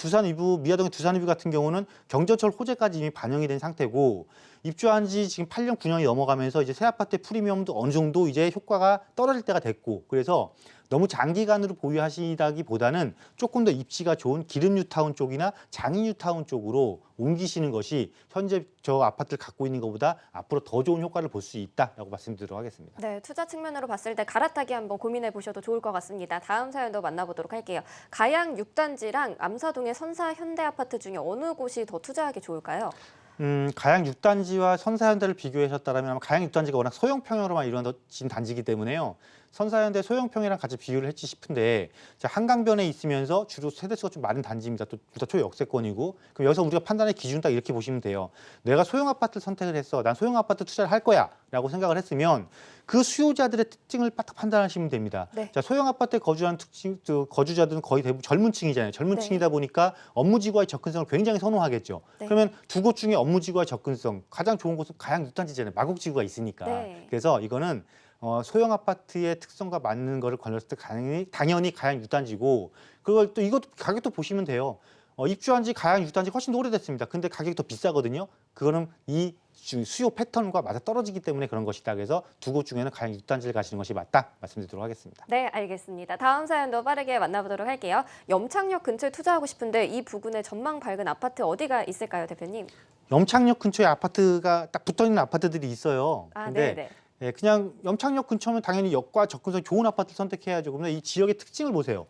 미아동의 두산 위브 같은 경우는 경전철 호재까지 이미 반영이 된 상태고 입주한 지 지금 8년, 9년이 넘어가면서 이제 새 아파트의 프리미엄도 어느 정도 이제 효과가 떨어질 때가 됐고 그래서 너무 장기간으로 보유하시다기보다는 조금 더 입지가 좋은 기름 뉴타운 쪽이나 장인 뉴타운 쪽으로 옮기시는 것이 현재 저 아파트를 갖고 있는 것보다 앞으로 더 좋은 효과를 볼 수 있다라고 말씀드리도록 하겠습니다. 네, 투자 측면으로 봤을 때 갈아타기 한번 고민해 보셔도 좋을 것 같습니다. 다음 사연도 만나보도록 할게요. 가양 6단지랑 암사동의 선사 현대아파트 중에 어느 곳이 더 투자하기 좋을까요? 가양 6단지와 선사현대를 비교하셨다면 아마 가양 6단지가 워낙 소형평형으로만 이루어진 단지이기 때문에요. 선사현대 소형평이랑 같이 비교를 했지 싶은데 한강변에 있으면서 주로 세대수가 좀 많은 단지입니다. 또 둘 다 초역세권이고 그럼 여기서 우리가 판단의 기준 딱 이렇게 보시면 돼요. 내가 소형 아파트를 선택을 했어. 난 소형 아파트 투자를 할 거야 라고 생각을 했으면 그 수요자들의 특징을 딱 판단하시면 됩니다. 네. 자, 소형 아파트에 거주한 거주자들은 거의 대부분 젊은 층이잖아요. 젊은 네. 층이다 보니까 업무지구와의 접근성을 굉장히 선호하겠죠. 네. 그러면 두 곳 중에 업무지구와의 접근성 가장 좋은 곳은 가양 6단지잖아요. 마곡지구가 있으니까. 네. 그래서 이거는 소형 아파트의 특성과 맞는 거를 걸렸을 때 당연히 가양 6단지고 그걸 또 이것도 가격도 보시면 돼요. 입주한 지 가양 6단지 훨씬 오래됐습니다. 근데 가격이 더 비싸거든요. 그거는 이 수요 패턴과 맞아 떨어지기 때문에 그런 것이다. 그래서 두 곳 중에는 가양 6단지를 가시는 것이 맞다 말씀드리도록 하겠습니다. 네, 알겠습니다. 다음 사연도 빠르게 만나보도록 할게요. 염창역 근처에 투자하고 싶은데 이 부근에 전망 밝은 아파트 어디가 있을까요, 대표님? 염창역 근처에 아파트가 딱 붙어있는 아파트들이 있어요. 아, 근데 네네. 예, 그냥 염창역 근처면 당연히 역과 접근성이 좋은 아파트를 선택해야죠. 그런데 이 지역의 특징을 보세요.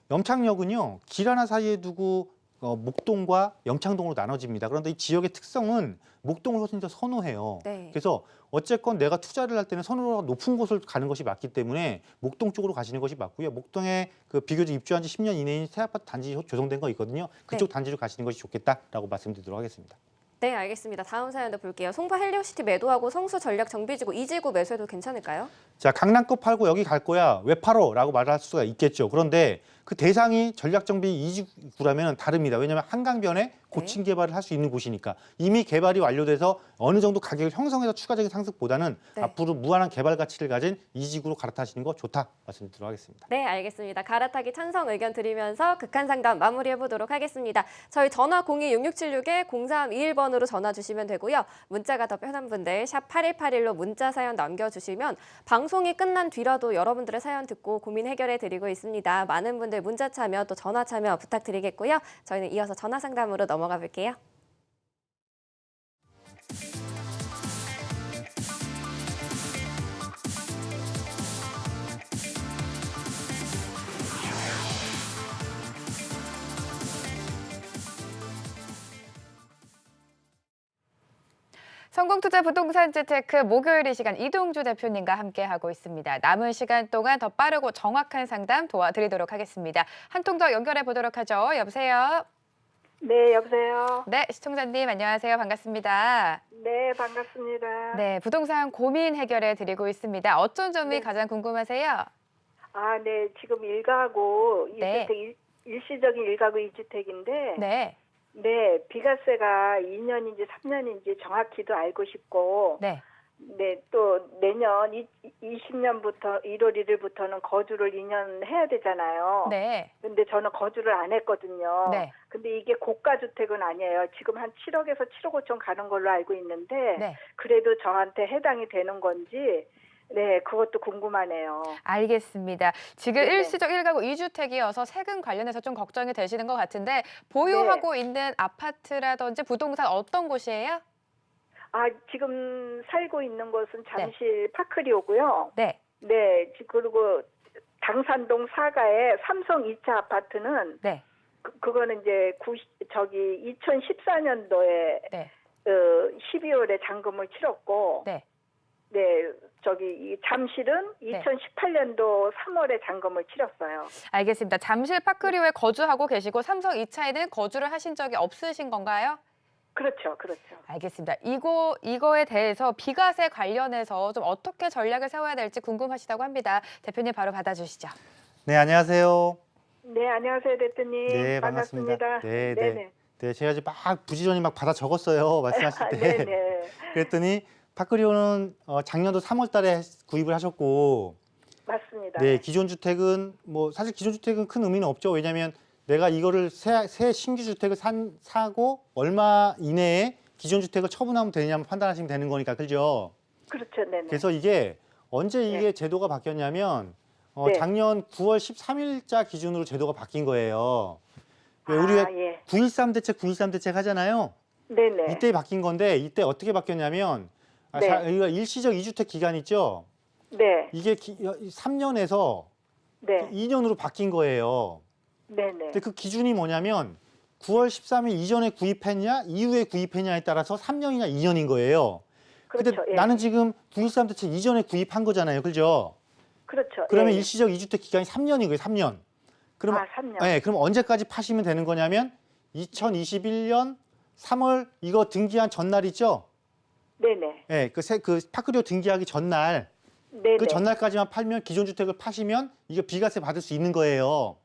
염창역은요, 길 하나 사이에 두고 목동과 염창동으로 나눠집니다. 그런데 이 지역의 특성은 목동을 훨씬 더 선호해요. 네. 그래서 어쨌건 내가 투자를 할 때는 선호도가 높은 곳을 가는 것이 맞기 때문에 목동 쪽으로 가시는 것이 맞고요. 목동에 그 비교적 입주한 지 10년 이내인 새 아파트 단지 조성된 거 있거든요. 그쪽 단지로 가시는 것이 좋겠다라고 말씀드리도록 하겠습니다. 네, 알겠습니다. 다음 사연도 볼게요. 송파 헬리오시티 매도하고 성수 전략 정비지구 2지구 매수해도 괜찮을까요? 자, 강남 거 팔고 여기 갈 거야. 왜 팔어? 라고 말할 수가 있겠죠. 그런데 그 대상이 전략정비 2지구라면 다릅니다. 왜냐하면 한강변에 고층 개발을 할 수 있는 곳이니까 이미 개발이 완료돼서 어느 정도 가격을 형성해서 추가적인 상승보다는 네. 앞으로 무한한 개발 가치를 가진 2지구로 갈아타시는 거 좋다 말씀드리도록 하겠습니다. 네, 알겠습니다. 갈아타기 찬성 의견 드리면서 극한 상담 마무리해 보도록 하겠습니다. 저희 전화 02-6676-0321번으로 전화 주시면 되고요. 문자가 더 편한 분들 샵 8181로 문자 사연 남겨주시면 방송이 끝난 뒤라도 여러분들의 사연 듣고 고민 해결해 드리고 있습니다. 많은 분들 문자 참여 또 전화 참여 부탁드리겠고요. 저희는 이어서 전화 상담으로 넘어가 볼게요. 성공투자 부동산 재테크 목요일 이 시간 이동주 대표님과 함께하고 있습니다. 남은 시간 동안 더 빠르고 정확한 상담 도와드리도록 하겠습니다. 한 통 더 연결해 보도록 하죠. 여보세요? 네, 여보세요. 네, 시청자님 안녕하세요. 반갑습니다. 네, 반갑습니다. 네, 부동산 고민 해결해 드리고 있습니다. 어떤 점이 네. 가장 궁금하세요? 아, 네, 지금 일가구 네. 1주택, 일시적인 일가구 2주택인데, 네, 네, 비과세가 2년인지 3년인지 정확히도 알고 싶고, 네, 네, 또 내년 20년부터 1월 1일부터는 거주를 2년 해야 되잖아요. 네, 근데 저는 거주를 안 했거든요. 네, 근데 이게 고가주택은 아니에요. 지금 한 7억에서 7억 5천 가는 걸로 알고 있는데, 네. 그래도 저한테 해당이 되는 건지, 네, 그것도 궁금하네요. 알겠습니다. 지금 네네. 일시적 1가구 2주택이어서 세금 관련해서 좀 걱정이 되시는 것 같은데 보유하고 있는 아파트라든지 부동산 어떤 곳이에요? 아, 지금 살고 있는 곳은 잠실 파크리오고요. 네, 네, 그리고 당산동 4가의 삼성 2차 아파트는 네, 그거는 이제 2014년도에 네, 12월에 잔금을 치렀고, 네. 네, 이 잠실은 네. 2018년도 3월에 잔금을 치렀어요. 알겠습니다. 잠실 파크리오에 거주하고 계시고 삼성 2차에는 거주를 하신 적이 없으신 건가요? 그렇죠, 그렇죠. 알겠습니다. 이거에 대해서 비과세 관련해서 좀 어떻게 전략을 세워야 될지 궁금하시다고 합니다. 대표님 바로 받아주시죠. 네, 안녕하세요. 네, 안녕하세요, 대표님. 네, 반갑습니다. 네, 네. 네네. 네, 제가 이제 막 부지런히 막 받아 적었어요. 말씀하실 때. 네네. 그랬더니 파크리오는 작년도 3월 달에 구입을 하셨고, 맞습니다. 네, 기존 주택은 뭐 사실 기존 주택은 큰 의미는 없죠. 왜냐하면 내가 이거를 새 신규 주택을 사고 얼마 이내에 기존 주택을 처분하면 되냐면 판단하시면 되는 거니까, 그죠? 그렇죠, 네네. 그래서 이게 언제 이게 제도가 바뀌었냐면 네. 작년 9월 13일자 기준으로 제도가 바뀐 거예요. 왜 아, 우리가 예. 9.13 대책 하잖아요. 네네. 이때 바뀐 건데 이때 어떻게 바뀌었냐면 네. 이거 일시적 2주택 기간 있죠? 네. 이게 3년에서 네. 2년으로 바뀐 거예요. 네네. 근데 그 기준이 뭐냐면 9월 13일 이전에 구입했냐 이후에 구입했냐에 따라서 3년이냐 2년인 거예요. 근데 그렇죠. 예. 나는 지금 9.13 대책 이전에 구입한 거잖아요. 그죠? 그렇죠. 그러면 예. 일시적 2주택 기간이 3년인 거예요. 3년. 그러면 아, 3년. 네, 그럼 언제까지 파시면 되는 거냐면 2021년 3월 이거 등기한 전날 있죠? 네네. 네, 그 파크리오 등기하기 전날 네네. 그 전날까지만 팔면 기존 주택을 파시면 이거 비과세 받을 수 있는 거예요.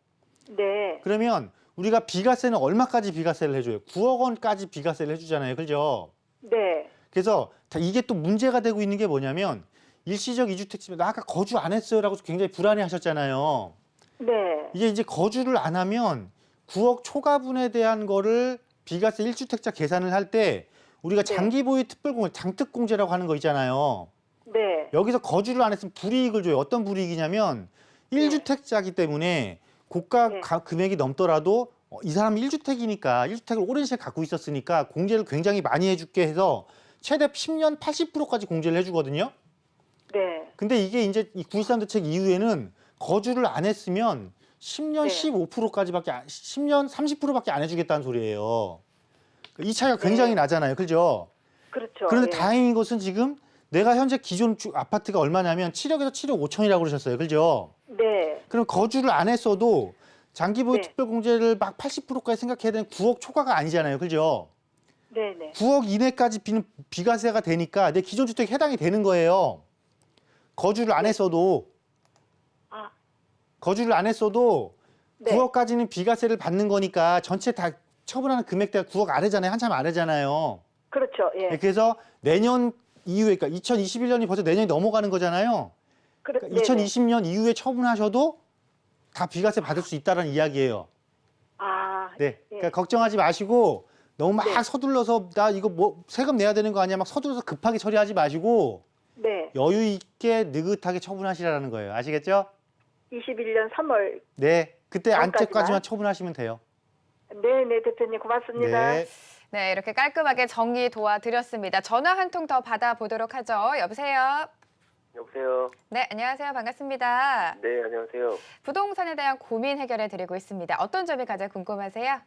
네. 그러면 우리가 비과세는 얼마까지 비과세를 해줘요? 9억 원까지 비과세를 해주잖아요. 그죠? 네. 그래서 이게 또 문제가 되고 있는 게 뭐냐면 일시적 2주택 집에 나 아까 거주 안 했어요 라고 굉장히 불안해 하셨잖아요. 네. 이게 이제 거주를 안 하면 9억 초과분에 대한 거를 비과세 1주택자 계산을 할 때 우리가 네. 장기 보유 특별공제, 장특공제라고 하는 거 있잖아요. 네. 여기서 거주를 안 했으면 불이익을 줘요. 어떤 불이익이냐면 1주택자이기 때문에 고가 네. 금액이 넘더라도 이 사람이 1주택이니까 1주택을 오랜 시간 갖고 있었으니까 공제를 굉장히 많이 해줄게 해서 최대 10년 80%까지 공제를 해주거든요. 네. 근데 이게 이제 이 9.13 대책 이후에는 거주를 안 했으면 10년 네. 15%까지밖에 10년 30%밖에 안 해주겠다는 소리예요. 이 차이가 굉장히 네. 나잖아요, 그죠? 그렇죠. 그런데 예. 다행인 것은 지금 내가 현재 기존 아파트가 얼마냐면 7억에서 7억 5천이라고 그러셨어요, 그죠? 네. 그럼 거주를 안 했어도 장기보유 네. 특별공제를 막 80%까지 생각해야 되는 9억 초과가 아니잖아요, 그죠? 네네. 9억 이내까지 비과세가 되니까 내 기존 주택에 해당이 되는 거예요. 거주를 안 했어도. 아, 거주를 안 했어도 네. 9억까지는 비과세를 받는 거니까 전체 다 처분하는 금액대가 9억 아래잖아요. 한참 아래잖아요. 그렇죠. 예. 그래서 내년 이후에, 그러니까 2021년이 벌써 내년이 넘어가는 거잖아요. 그러니까 네네. 2020년 이후에 처분하셔도 다 비과세 받을 수 있다는 이야기예요. 아, 네. 그러니까 걱정하지 마시고 너무 막 네. 서둘러서 나 이거 뭐 세금 내야 되는 거 아니야? 막 서둘러서 급하게 처리하지 마시고 네. 여유 있게 느긋하게 처분하시라는 거예요. 아시겠죠? 21년 3월. 네. 그때 전까지만? 안쪽까지만 처분하시면 돼요. 네네, 대표님 고맙습니다. 네. 네, 이렇게 깔끔하게 정리 도와드렸습니다. 전화 한 통 더 받아보도록 하죠. 여보세요? 여보세요. 네, 안녕하세요. 반갑습니다. 네, 안녕하세요. 부동산에 대한 고민 해결해 드리고 있습니다. 어떤 점이 가장 궁금하세요?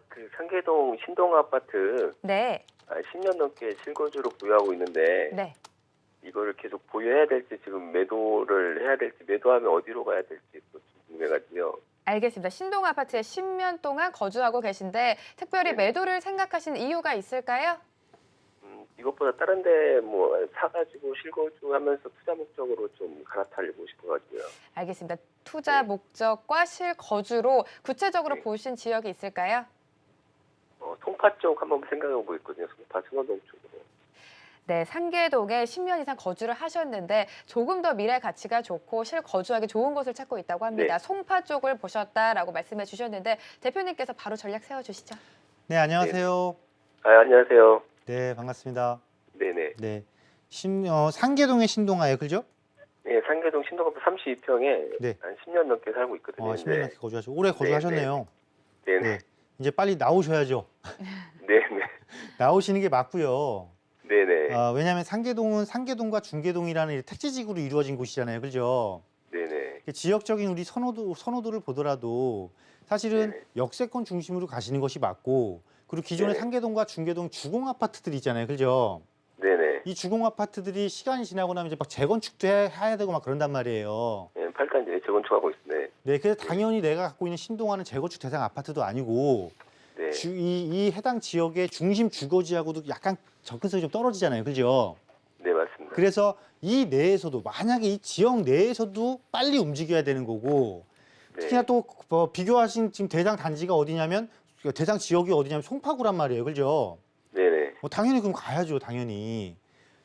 그 상계동 신동 아파트 네, 10년 넘게 실거주로 보유하고 있는데 네. 이거를 계속 보유해야 될지 지금 매도를 해야 될지 매도하면 어디로 가야 될지 또 궁금해가지고요. 알겠습니다. 신동 아파트에 10년 동안 거주하고 계신데 특별히 네. 매도를 생각하신 이유가 있을까요? 이것보다 다른 데 뭐 사가지고 실거주하면서 투자 목적으로 좀 갈아타려고 싶어가지고요. 알겠습니다. 투자 네. 목적과 실거주로 구체적으로 네. 보신 지역이 있을까요? 송파 쪽 한번 생각해보고 있거든요. 송파 승원동 쪽으로. 네, 상계동에 10년 이상 거주를 하셨는데 조금 더 미래 가치가 좋고 실거주하기 좋은 곳을 찾고 있다고 합니다. 네. 송파 쪽을 보셨다라고 말씀해 주셨는데 대표님께서 바로 전략 세워주시죠. 네, 안녕하세요. 안녕하세요. 네, 반갑습니다. 네네. 네. 상계동의 신동아예요, 그죠? 네, 상계동 신동 아파트 32평에 네. 한 10년 넘게 살고 있거든요. 10년 넘게 거주하시고 오래 거주하셨네요. 네네. 네. 이제 빨리 나오셔야죠. 네네. 나오시는 게 맞고요. 네네. 왜냐하면 상계동은 상계동과 중계동이라는 택지지구로 이루어진 곳이잖아요, 그죠? 네네. 지역적인 우리 선호도를 보더라도 사실은 네네. 역세권 중심으로 가시는 것이 맞고, 그리고 기존의 네네. 상계동과 중계동 주공 아파트들이 있잖아요, 그죠? 네네. 이 주공 아파트들이 시간이 지나고 나면 이제 막 재건축도 해야 되고 막 그런단 말이에요. 네, 팔단 이제 재건축하고 있습니다. 네, 그래서 당연히 내가 갖고 있는 신동아는 재건축 대상 아파트도 아니고 네. 이 해당 지역의 중심 주거지하고도 약간 접근성이 좀 떨어지잖아요, 그죠? 네, 맞습니다. 그래서 이 내에서도 만약에 이 지역 내에서도 빨리 움직여야 되는 거고, 네. 특히나 또 비교하신 지금 대상 단지가 어디냐면 대상 지역이 어디냐면 송파구란 말이에요, 그죠? 네네. 당연히 그럼 가야죠, 당연히.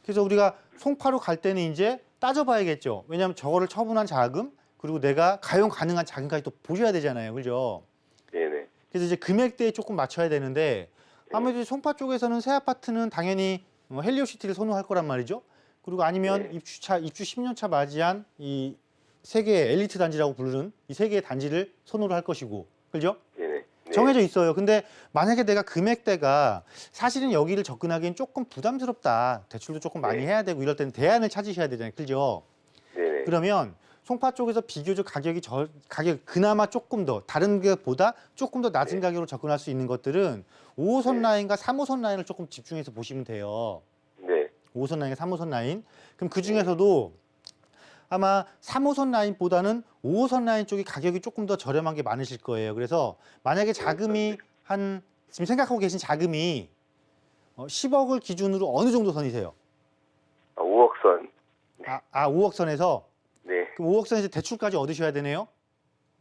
그래서 우리가 송파로 갈 때는 이제 따져봐야겠죠. 왜냐하면 저거를 처분한 자금, 그리고 내가 가용 가능한 자금까지 또 보셔야 되잖아요, 그죠? 네네. 그래서 이제 금액대에 조금 맞춰야 되는데, 아무래도 송파 쪽에서는 새 아파트는 당연히 헬리오시티를 선호할 거란 말이죠. 그리고 아니면 네. 입주 10년 차 맞이한 이 세계의 엘리트 단지라고 부르는 이 세 개의 단지를 선호를 할 것이고, 그죠? 네네. 네. 정해져 있어요. 근데 만약에 내가 금액대가 사실은 여기를 접근하기엔 조금 부담스럽다. 대출도 조금 많이 네. 해야 되고 이럴 때는 대안을 찾으셔야 되잖아요. 그죠? 네네. 그러면 송파 쪽에서 비교적 가격 그나마 조금 더 다른 것보다 조금 더 낮은 네. 가격으로 접근할 수 있는 것들은 5호선 네. 라인과 3호선 라인을 조금 집중해서 보시면 돼요. 네. 5호선 라인과 3호선 라인. 그럼 그 중에서도 아마 3호선 라인보다는 5호선 라인 쪽이 가격이 조금 더 저렴한 게 많으실 거예요. 그래서 만약에 자금이 지금 생각하고 계신 자금이 10억을 기준으로 어느 정도 선이세요? 5억 선. 5억 선에서? 네. 그럼 5억 선에서 대출까지 얻으셔야 되네요?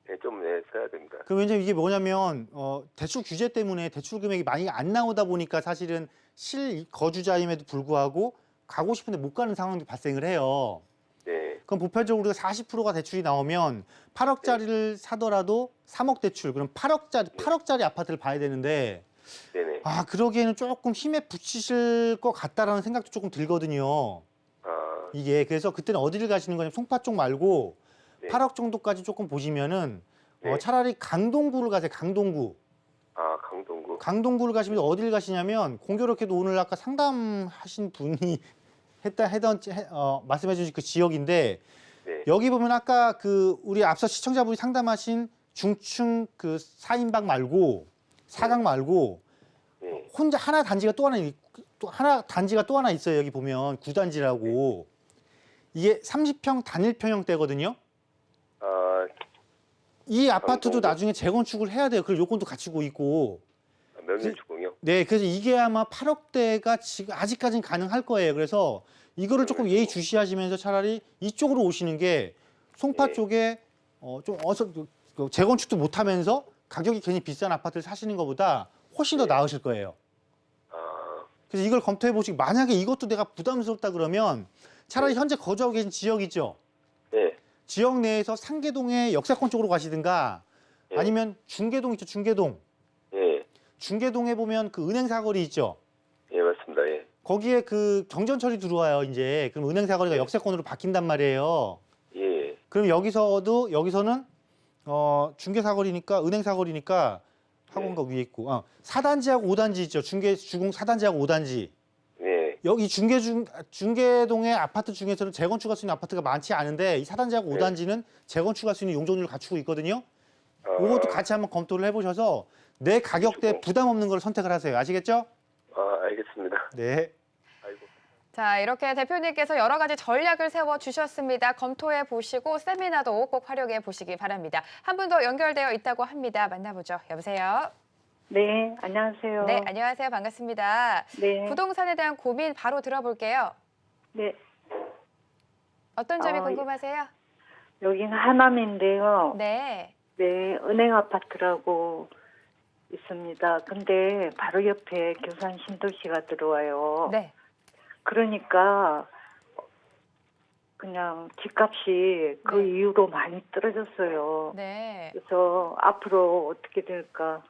네, 좀 써야 됩니다. 그럼 왜냐면 이게 뭐냐면 대출 규제 때문에 대출 금액이 많이 안 나오다 보니까 사실은 실거주자임에도 불구하고 가고 싶은데 못 가는 상황이 발생을 해요. 네. 그럼 보편적으로 우리가 40%가 대출이 나오면 8억짜리를 사더라도 3억 대출, 그럼 8억짜리 아파트를 봐야 되는데, 네네. 그러기에는 조금 힘에 부치실 것 같다라는 생각도 조금 들거든요. 이게 그래서 그때는 어디를 가시는 거냐면 송파 쪽 말고 네. 8억 정도까지 조금 보시면은 네. 차라리 강동구를 가세요. 강동구. 강동구. 강동구를 가시면 어디를 가시냐면 공교롭게도 오늘 아까 상담하신 분이 말씀해 주신 그 지역인데 네. 여기 보면 아까 그 우리 앞서 시청자분이 상담하신 중층 그 4인방 말고 4강 말고 네. 혼자 단지가 또 하나 있어요. 여기 보면 9단지라고. 이게 30평 단일평형대거든요. 아, 이 아파트도 정도? 나중에 재건축을 해야 돼요. 그리고 요건도 갖추고 있고. 명예주공요. 네, 그래서 이게 아마 8억대가 지금 아직까지는 가능할 거예요. 그래서 이거를 조금 예의주시하시면서 차라리 이쪽으로 오시는 게 송파 네. 쪽에 재건축도 못하면서 가격이 괜히 비싼 아파트를 사시는 것보다 훨씬 더 나으실 거예요. 아, 그래서 이걸 검토해 보시고 만약에 이것도 내가 부담스럽다 그러면 차라리 현재 거주하고 계신 지역 있죠. 네. 지역 내에서 상계동의 역세권 쪽으로 가시든가 예. 아니면 중계동 있죠. 중계동. 예. 중계동에 보면 그 은행 사거리 있죠. 예, 맞습니다. 예. 거기에 그 경전철이 들어와요. 이제 그럼 은행 사거리가 역세권으로 바뀐단 말이에요. 예. 그럼 여기서는 중개 사거리니까 은행 사거리니까 학원가 위에 있고 4단지하고 5단지 있죠. 주공 4단지하고 5단지. 예. 여기 중계동의 아파트 중에서는 재건축할 수 있는 아파트가 많지 않은데 이 4단지하고 네. 5단지는 재건축할 수 있는 용적률을 갖추고 있거든요. 아, 이것도 같이 한번 검토를 해보셔서 내 가격대에 부담 없는 걸 선택을 하세요. 아시겠죠? 아, 알겠습니다. 네. 아이고. 자, 이렇게 대표님께서 여러 가지 전략을 세워주셨습니다. 검토해 보시고 세미나도 꼭 활용해 보시기 바랍니다. 한 분 더 연결되어 있다고 합니다. 만나보죠. 여보세요? 네, 안녕하세요. 네, 안녕하세요. 반갑습니다. 네, 부동산에 대한 고민 바로 들어볼게요. 네. 어떤 점이 아, 궁금하세요? 여기는 하남인데요. 네. 네, 은행 아파트라고 있습니다. 근데 바로 옆에 교산 신도시가 들어와요. 네. 그러니까 그냥 집값이 그 네. 이후로 많이 떨어졌어요. 네. 그래서 앞으로 어떻게 될까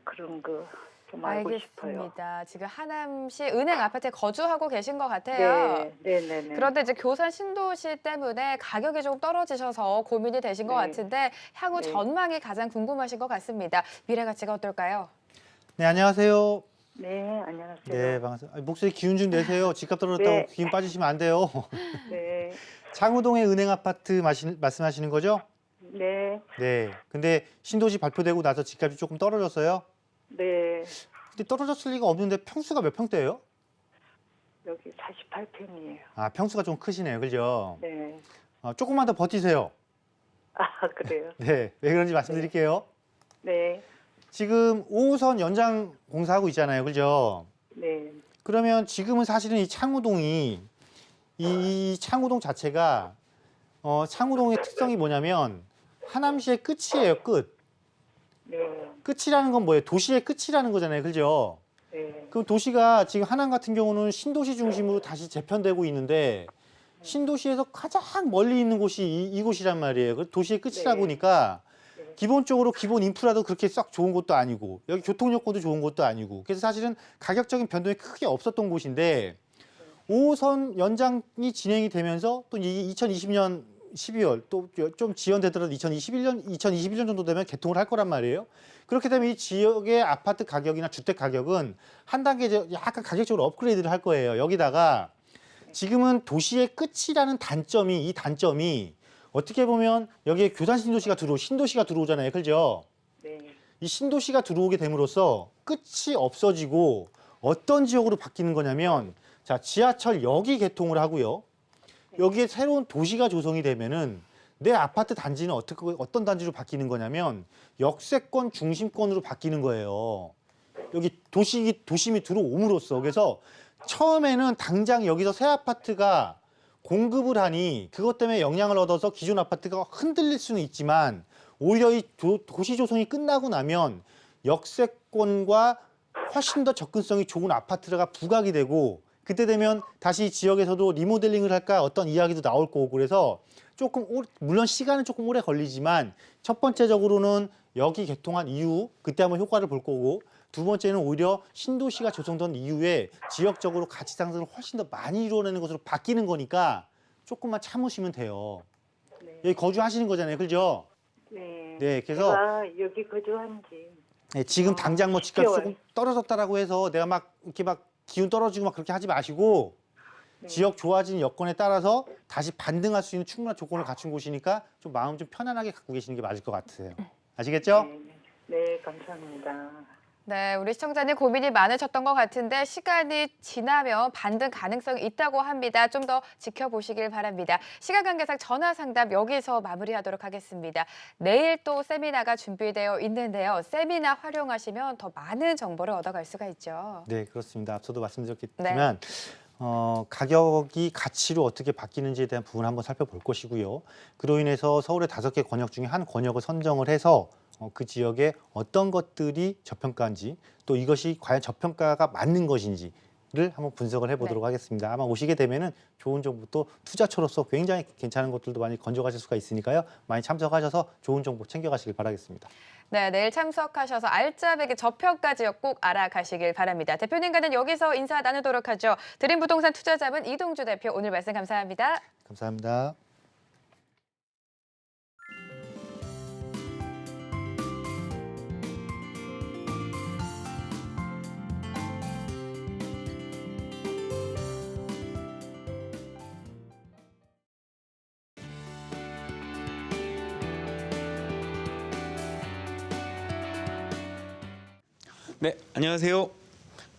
그런 거 좀 알고 싶어요. 알겠습니다. 지금 하남시 은행 아파트에 거주하고 계신 것 같아요. 네, 네, 네. 그런데 이제 교산 신도시 때문에 가격이 조금 떨어지셔서 고민이 되신 것 네. 같은데 향후 네. 전망이 가장 궁금하신 것 같습니다. 미래 가치가 어떨까요? 네, 안녕하세요. 네, 안녕하세요. 네, 반갑습니다. 목소리 기운 좀 내세요. 집값 떨어졌다고 네. 기운 빠지시면 안 돼요. 네, 창우동의 은행 아파트 말씀하시는 거죠? 네, 네. 근데 신도시 발표되고 나서 집값이 조금 떨어졌어요. 네. 근데 떨어졌을 리가 없는데 평수가 몇 평대예요? 여기 48평이에요. 아, 평수가 좀 크시네요. 그죠? 네. 조금만 더 버티세요. 아, 그래요? 네. 왜 그런지 말씀드릴게요. 네, 지금 5호선 연장 공사하고 있잖아요. 그죠? 네, 그러면 지금은 사실은 이 창우동이 이 창우동 자체가 창우동의 특성이 뭐냐면 하남시의 끝이에요. 끝. 네, 끝이라는 건 뭐예요? 도시의 끝이라는 거잖아요. 그죠? 네, 그럼 도시가 지금 하남 같은 경우는 신도시 중심으로 다시 재편되고 있는데 신도시에서 가장 멀리 있는 곳이 이곳이란 말이에요. 그 도시의 끝이다 네. 보니까 네. 기본적으로 기본 인프라도 그렇게 썩 좋은 곳도 아니고 여기 교통 여건도 좋은 곳도 아니고 그래서 사실은 가격적인 변동이 크게 없었던 곳인데 5호선 연장이 진행이 되면서 또 2020년 12월 또 좀 지연되더라도 2021년 정도 되면 개통을 할 거란 말이에요. 그렇게 되면 이 지역의 아파트 가격이나 주택 가격은 한 단계 이제 약간 가격적으로 업그레이드를 할 거예요. 여기다가 지금은 도시의 끝이라는 이 단점이 어떻게 보면 여기에 교산 신도시가 들어오잖아요. 그죠? 네, 이 신도시가 들어오게 됨으로써 끝이 없어지고 어떤 지역으로 바뀌는 거냐면 자, 지하철역이 개통을 하고요. 여기에 새로운 도시가 조성이 되면은 내 아파트 단지는 어떤 단지로 바뀌는 거냐면 역세권 중심권으로 바뀌는 거예요. 여기 도심이 들어옴으로써 그래서 처음에는 당장 여기서 새 아파트가 공급을 하니 그것 때문에 영향을 얻어서 기존 아파트가 흔들릴 수는 있지만 오히려 이 도시 조성이 끝나고 나면 역세권과 훨씬 더 접근성이 좋은 아파트가 부각이 되고 그때 되면 다시 지역에서도 리모델링을 할까 어떤 이야기도 나올 거고 그래서 물론 시간은 조금 오래 걸리지만 첫 번째적으로는 여기 개통한 이후 그때 한번 효과를 볼 거고 두 번째는 오히려 신도시가 조성된 이후에 지역적으로 가치 상승을 훨씬 더 많이 이루어내는 것으로 바뀌는 거니까 조금만 참으시면 돼요. 네. 여기 거주하시는 거잖아요. 그죠? 네. 네, 그래서 제가 여기 거주한 지 네, 지금 당장 뭐 집값이 10개월. 조금 떨어졌다라고 해서 내가 막 이렇게 막 기운 떨어지고 막 그렇게 하지 마시고 지역 좋아진 여건에 따라서 다시 반등할 수 있는 충분한 조건을 갖춘 곳이니까 좀 마음 좀 편안하게 갖고 계시는 게 맞을 것 같으세요. 아시겠죠? 네, 감사합니다. 네, 우리 시청자님 고민이 많으셨던 것 같은데 시간이 지나면 반등 가능성이 있다고 합니다. 좀 더 지켜보시길 바랍니다. 시간 관계상 전화 상담 여기서 마무리하도록 하겠습니다. 내일 또 세미나가 준비되어 있는데요. 세미나 활용하시면 더 많은 정보를 얻어갈 수가 있죠. 네, 그렇습니다. 앞서도 말씀드렸겠지만 가격이 가치로 어떻게 바뀌는지에 대한 부분 한번 살펴볼 것이고요. 그로 인해서 서울의 5개 권역 중에 한 권역을 선정을 해서 그 지역에 어떤 것들이 저평가인지 또 이것이 과연 저평가가 맞는 것인지를 한번 분석을 해보도록 하겠습니다. 아마 오시게 되면은 좋은 정보 또 투자처로서 굉장히 괜찮은 것들도 많이 건져가실 수가 있으니까요. 많이 참석하셔서 좋은 정보 챙겨가시길 바라겠습니다. 네, 내일 참석하셔서 알짜배기 저평가 지역 꼭 알아가시길 바랍니다. 대표님과는 여기서 인사 나누도록 하죠. 드림부동산 투자자문 이동주 대표 오늘 말씀 감사합니다. 감사합니다. 네, 안녕하세요.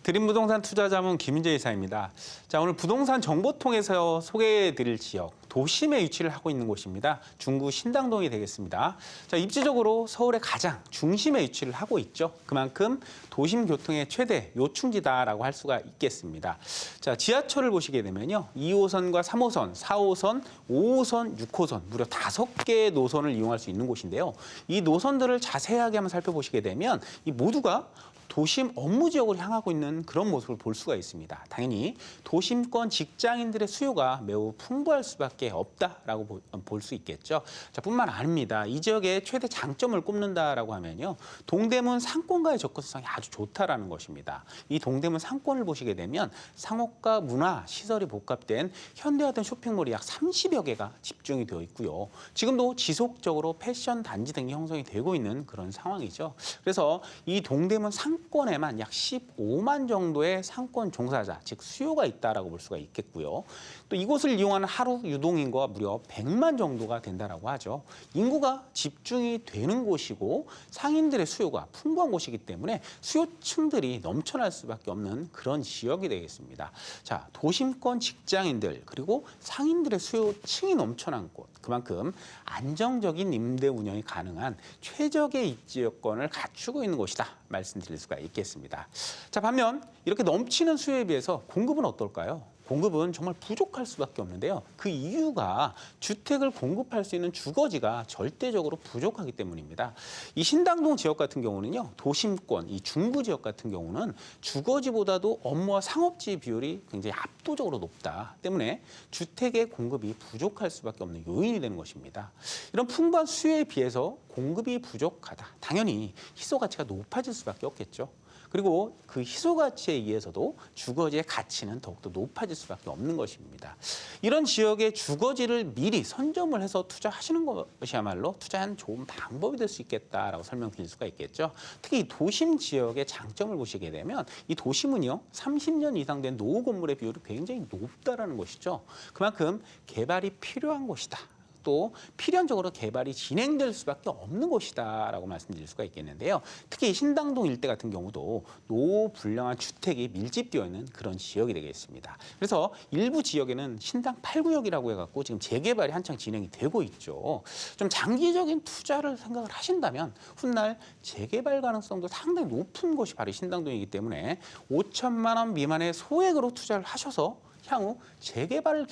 드림부동산 투자자문 김인재 이사입니다. 자, 오늘 부동산 정보통에서 소개해드릴 지역, 도심에 위치를 하고 있는 곳입니다. 중구 신당동이 되겠습니다. 자, 입지적으로 서울의 가장 중심에 위치를 하고 있죠. 그만큼 도심 교통의 최대 요충지다라고 할 수가 있겠습니다. 자, 지하철을 보시게 되면요. 2호선과 3호선, 4호선, 5호선, 6호선 무려 5개의 노선을 이용할 수 있는 곳인데요. 이 노선들을 자세하게 한번 살펴보시게 되면 이 모두가 도심 업무 지역으로 향하고 있는 그런 모습을 볼 수가 있습니다. 당연히 도심권 직장인들의 수요가 매우 풍부할 수밖에 없다라고 볼 수 있겠죠. 자, 뿐만 아닙니다. 이 지역의 최대 장점을 꼽는다라고 하면요. 동대문 상권과의 접근성이 아주 좋다라는 것입니다. 이 동대문 상권을 보시게 되면 상업과 문화, 시설이 복합된 현대화된 쇼핑몰이 약 30여 개가 집중이 되어 있고요. 지금도 지속적으로 패션 단지 등이 형성이 되고 있는 그런 상황이죠. 그래서 이 동대문 상권에만 약 15만 정도의 상권 종사자, 즉 수요가 있다라고 볼 수가 있겠고요. 또 이곳을 이용하는 하루 유동인구가 무려 100만 정도가 된다라고 하죠. 인구가 집중이 되는 곳이고 상인들의 수요가 풍부한 곳이기 때문에 수요층들이 넘쳐날 수밖에 없는 그런 지역이 되겠습니다. 자, 도심권 직장인들 그리고 상인들의 수요층이 넘쳐난 곳, 그만큼 안정적인 임대 운영이 가능한 최적의 입지 여건을 갖추고 있는 곳이다 말씀드릴 수가 있겠습니다. 자, 반면 이렇게 넘치는 수요에 비해서 공급은 어떨까요? 공급은 정말 부족할 수밖에 없는데요. 그 이유가 주택을 공급할 수 있는 주거지가 절대적으로 부족하기 때문입니다. 이 신당동 지역 같은 경우는요. 도심권, 이 중구 지역 같은 경우는 주거지보다도 업무와 상업지 비율이 굉장히 압도적으로 높다 때문에 주택의 공급이 부족할 수밖에 없는 요인이 되는 것입니다. 이런 풍부한 수요에 비해서 공급이 부족하다. 당연히 희소 가치가 높아질 수밖에 없겠죠. 그리고 그 희소 가치에 의해서도 주거지의 가치는 더욱더 높아질 수밖에 없는 것입니다. 이런 지역의 주거지를 미리 선점을 해서 투자하시는 것이야말로 투자한 좋은 방법이 될 수 있겠다라고 설명드릴 수가 있겠죠. 특히 도심 지역의 장점을 보시게 되면 이 도심은요 30년 이상 된 노후 건물의 비율이 굉장히 높다라는 것이죠. 그만큼 개발이 필요한 곳이다. 또 필연적으로 개발이 진행될 수밖에 없는 곳이다라고 말씀드릴 수가 있겠는데요. 특히 신당동 일대 같은 경우도 노후 불량한 주택이 밀집되어 있는 그런 지역이 되겠습니다. 그래서 일부 지역에는 신당 8구역이라고 해갖고 지금 재개발이 한창 진행이 되고 있죠. 좀 장기적인 투자를 생각을 하신다면 훗날 재개발 가능성도 상당히 높은 곳이 바로 신당동이기 때문에 5천만 원 미만의 소액으로 투자를 하셔서 향후 재개발을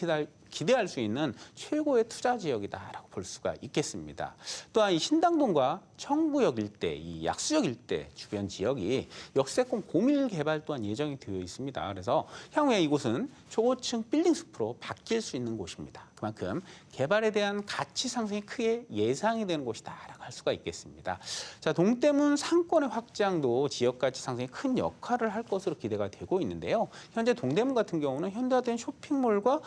기대할 수 있는 최고의 투자 지역이다라고 볼 수가 있겠습니다. 또한 이 신당동과 청구역 일대, 이 약수역 일대 주변 지역이 역세권 공일 개발 또한 예정이 되어 있습니다. 그래서 향후에 이곳은 초고층 빌딩 숲으로 바뀔 수 있는 곳입니다. 그만큼 개발에 대한 가치 상승이 크게 예상이 되는 곳이다라고 할 수가 있겠습니다. 자, 동대문 상권의 확장도 지역 가치 상승에 큰 역할을 할 것으로 기대가 되고 있는데요. 현재 동대문 같은 경우는 현대화된 쇼핑몰과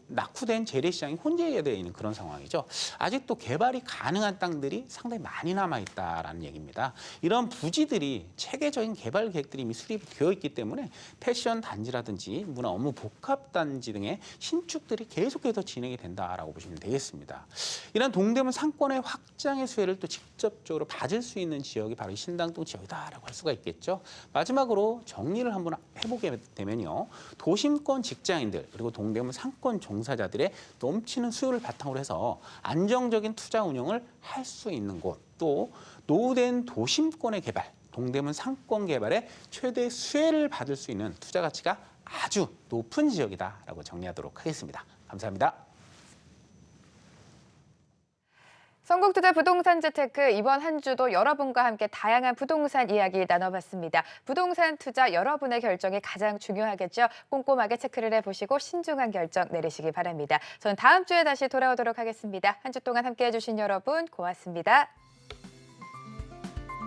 낙후된 재래시장이 혼재되어 있는 그런 상황이죠. 아직도 개발이 가능한 땅들이 상당히 많이 남아 남아있다라는 얘기입니다. 이런 부지들이 체계적인 개발 계획들이 이미 수립이 되어 있기 때문에 패션 단지라든지 문화 업무 복합 단지 등의 신축들이 계속해서 진행이 된다라고 보시면 되겠습니다. 이런 동대문 상권의 확장의 수혜를 또 직접적으로 받을 수 있는 지역이 바로 이 신당동 지역이다라고 할 수가 있겠죠. 마지막으로 정리를 한번 해보게 되면요. 도심권 직장인들 그리고 동대문 상권 종사자들의 넘치는 수요를 바탕으로 해서 안정적인 투자 운영을 할 수 있는 곳, 또 노후된 도심권의 개발, 동대문 상권 개발에 최대 수혜를 받을 수 있는 투자 가치가 아주 높은 지역이다라고 정리하도록 하겠습니다. 감사합니다. 성국투자 부동산 재테크 이번 한 주도 여러분과 함께 다양한 부동산 이야기 나눠봤습니다. 부동산 투자 여러분의 결정이 가장 중요하겠죠. 꼼꼼하게 체크를 해보시고 신중한 결정 내리시기 바랍니다. 저는 다음 주에 다시 돌아오도록 하겠습니다. 한 주 동안 함께해 주신 여러분 고맙습니다.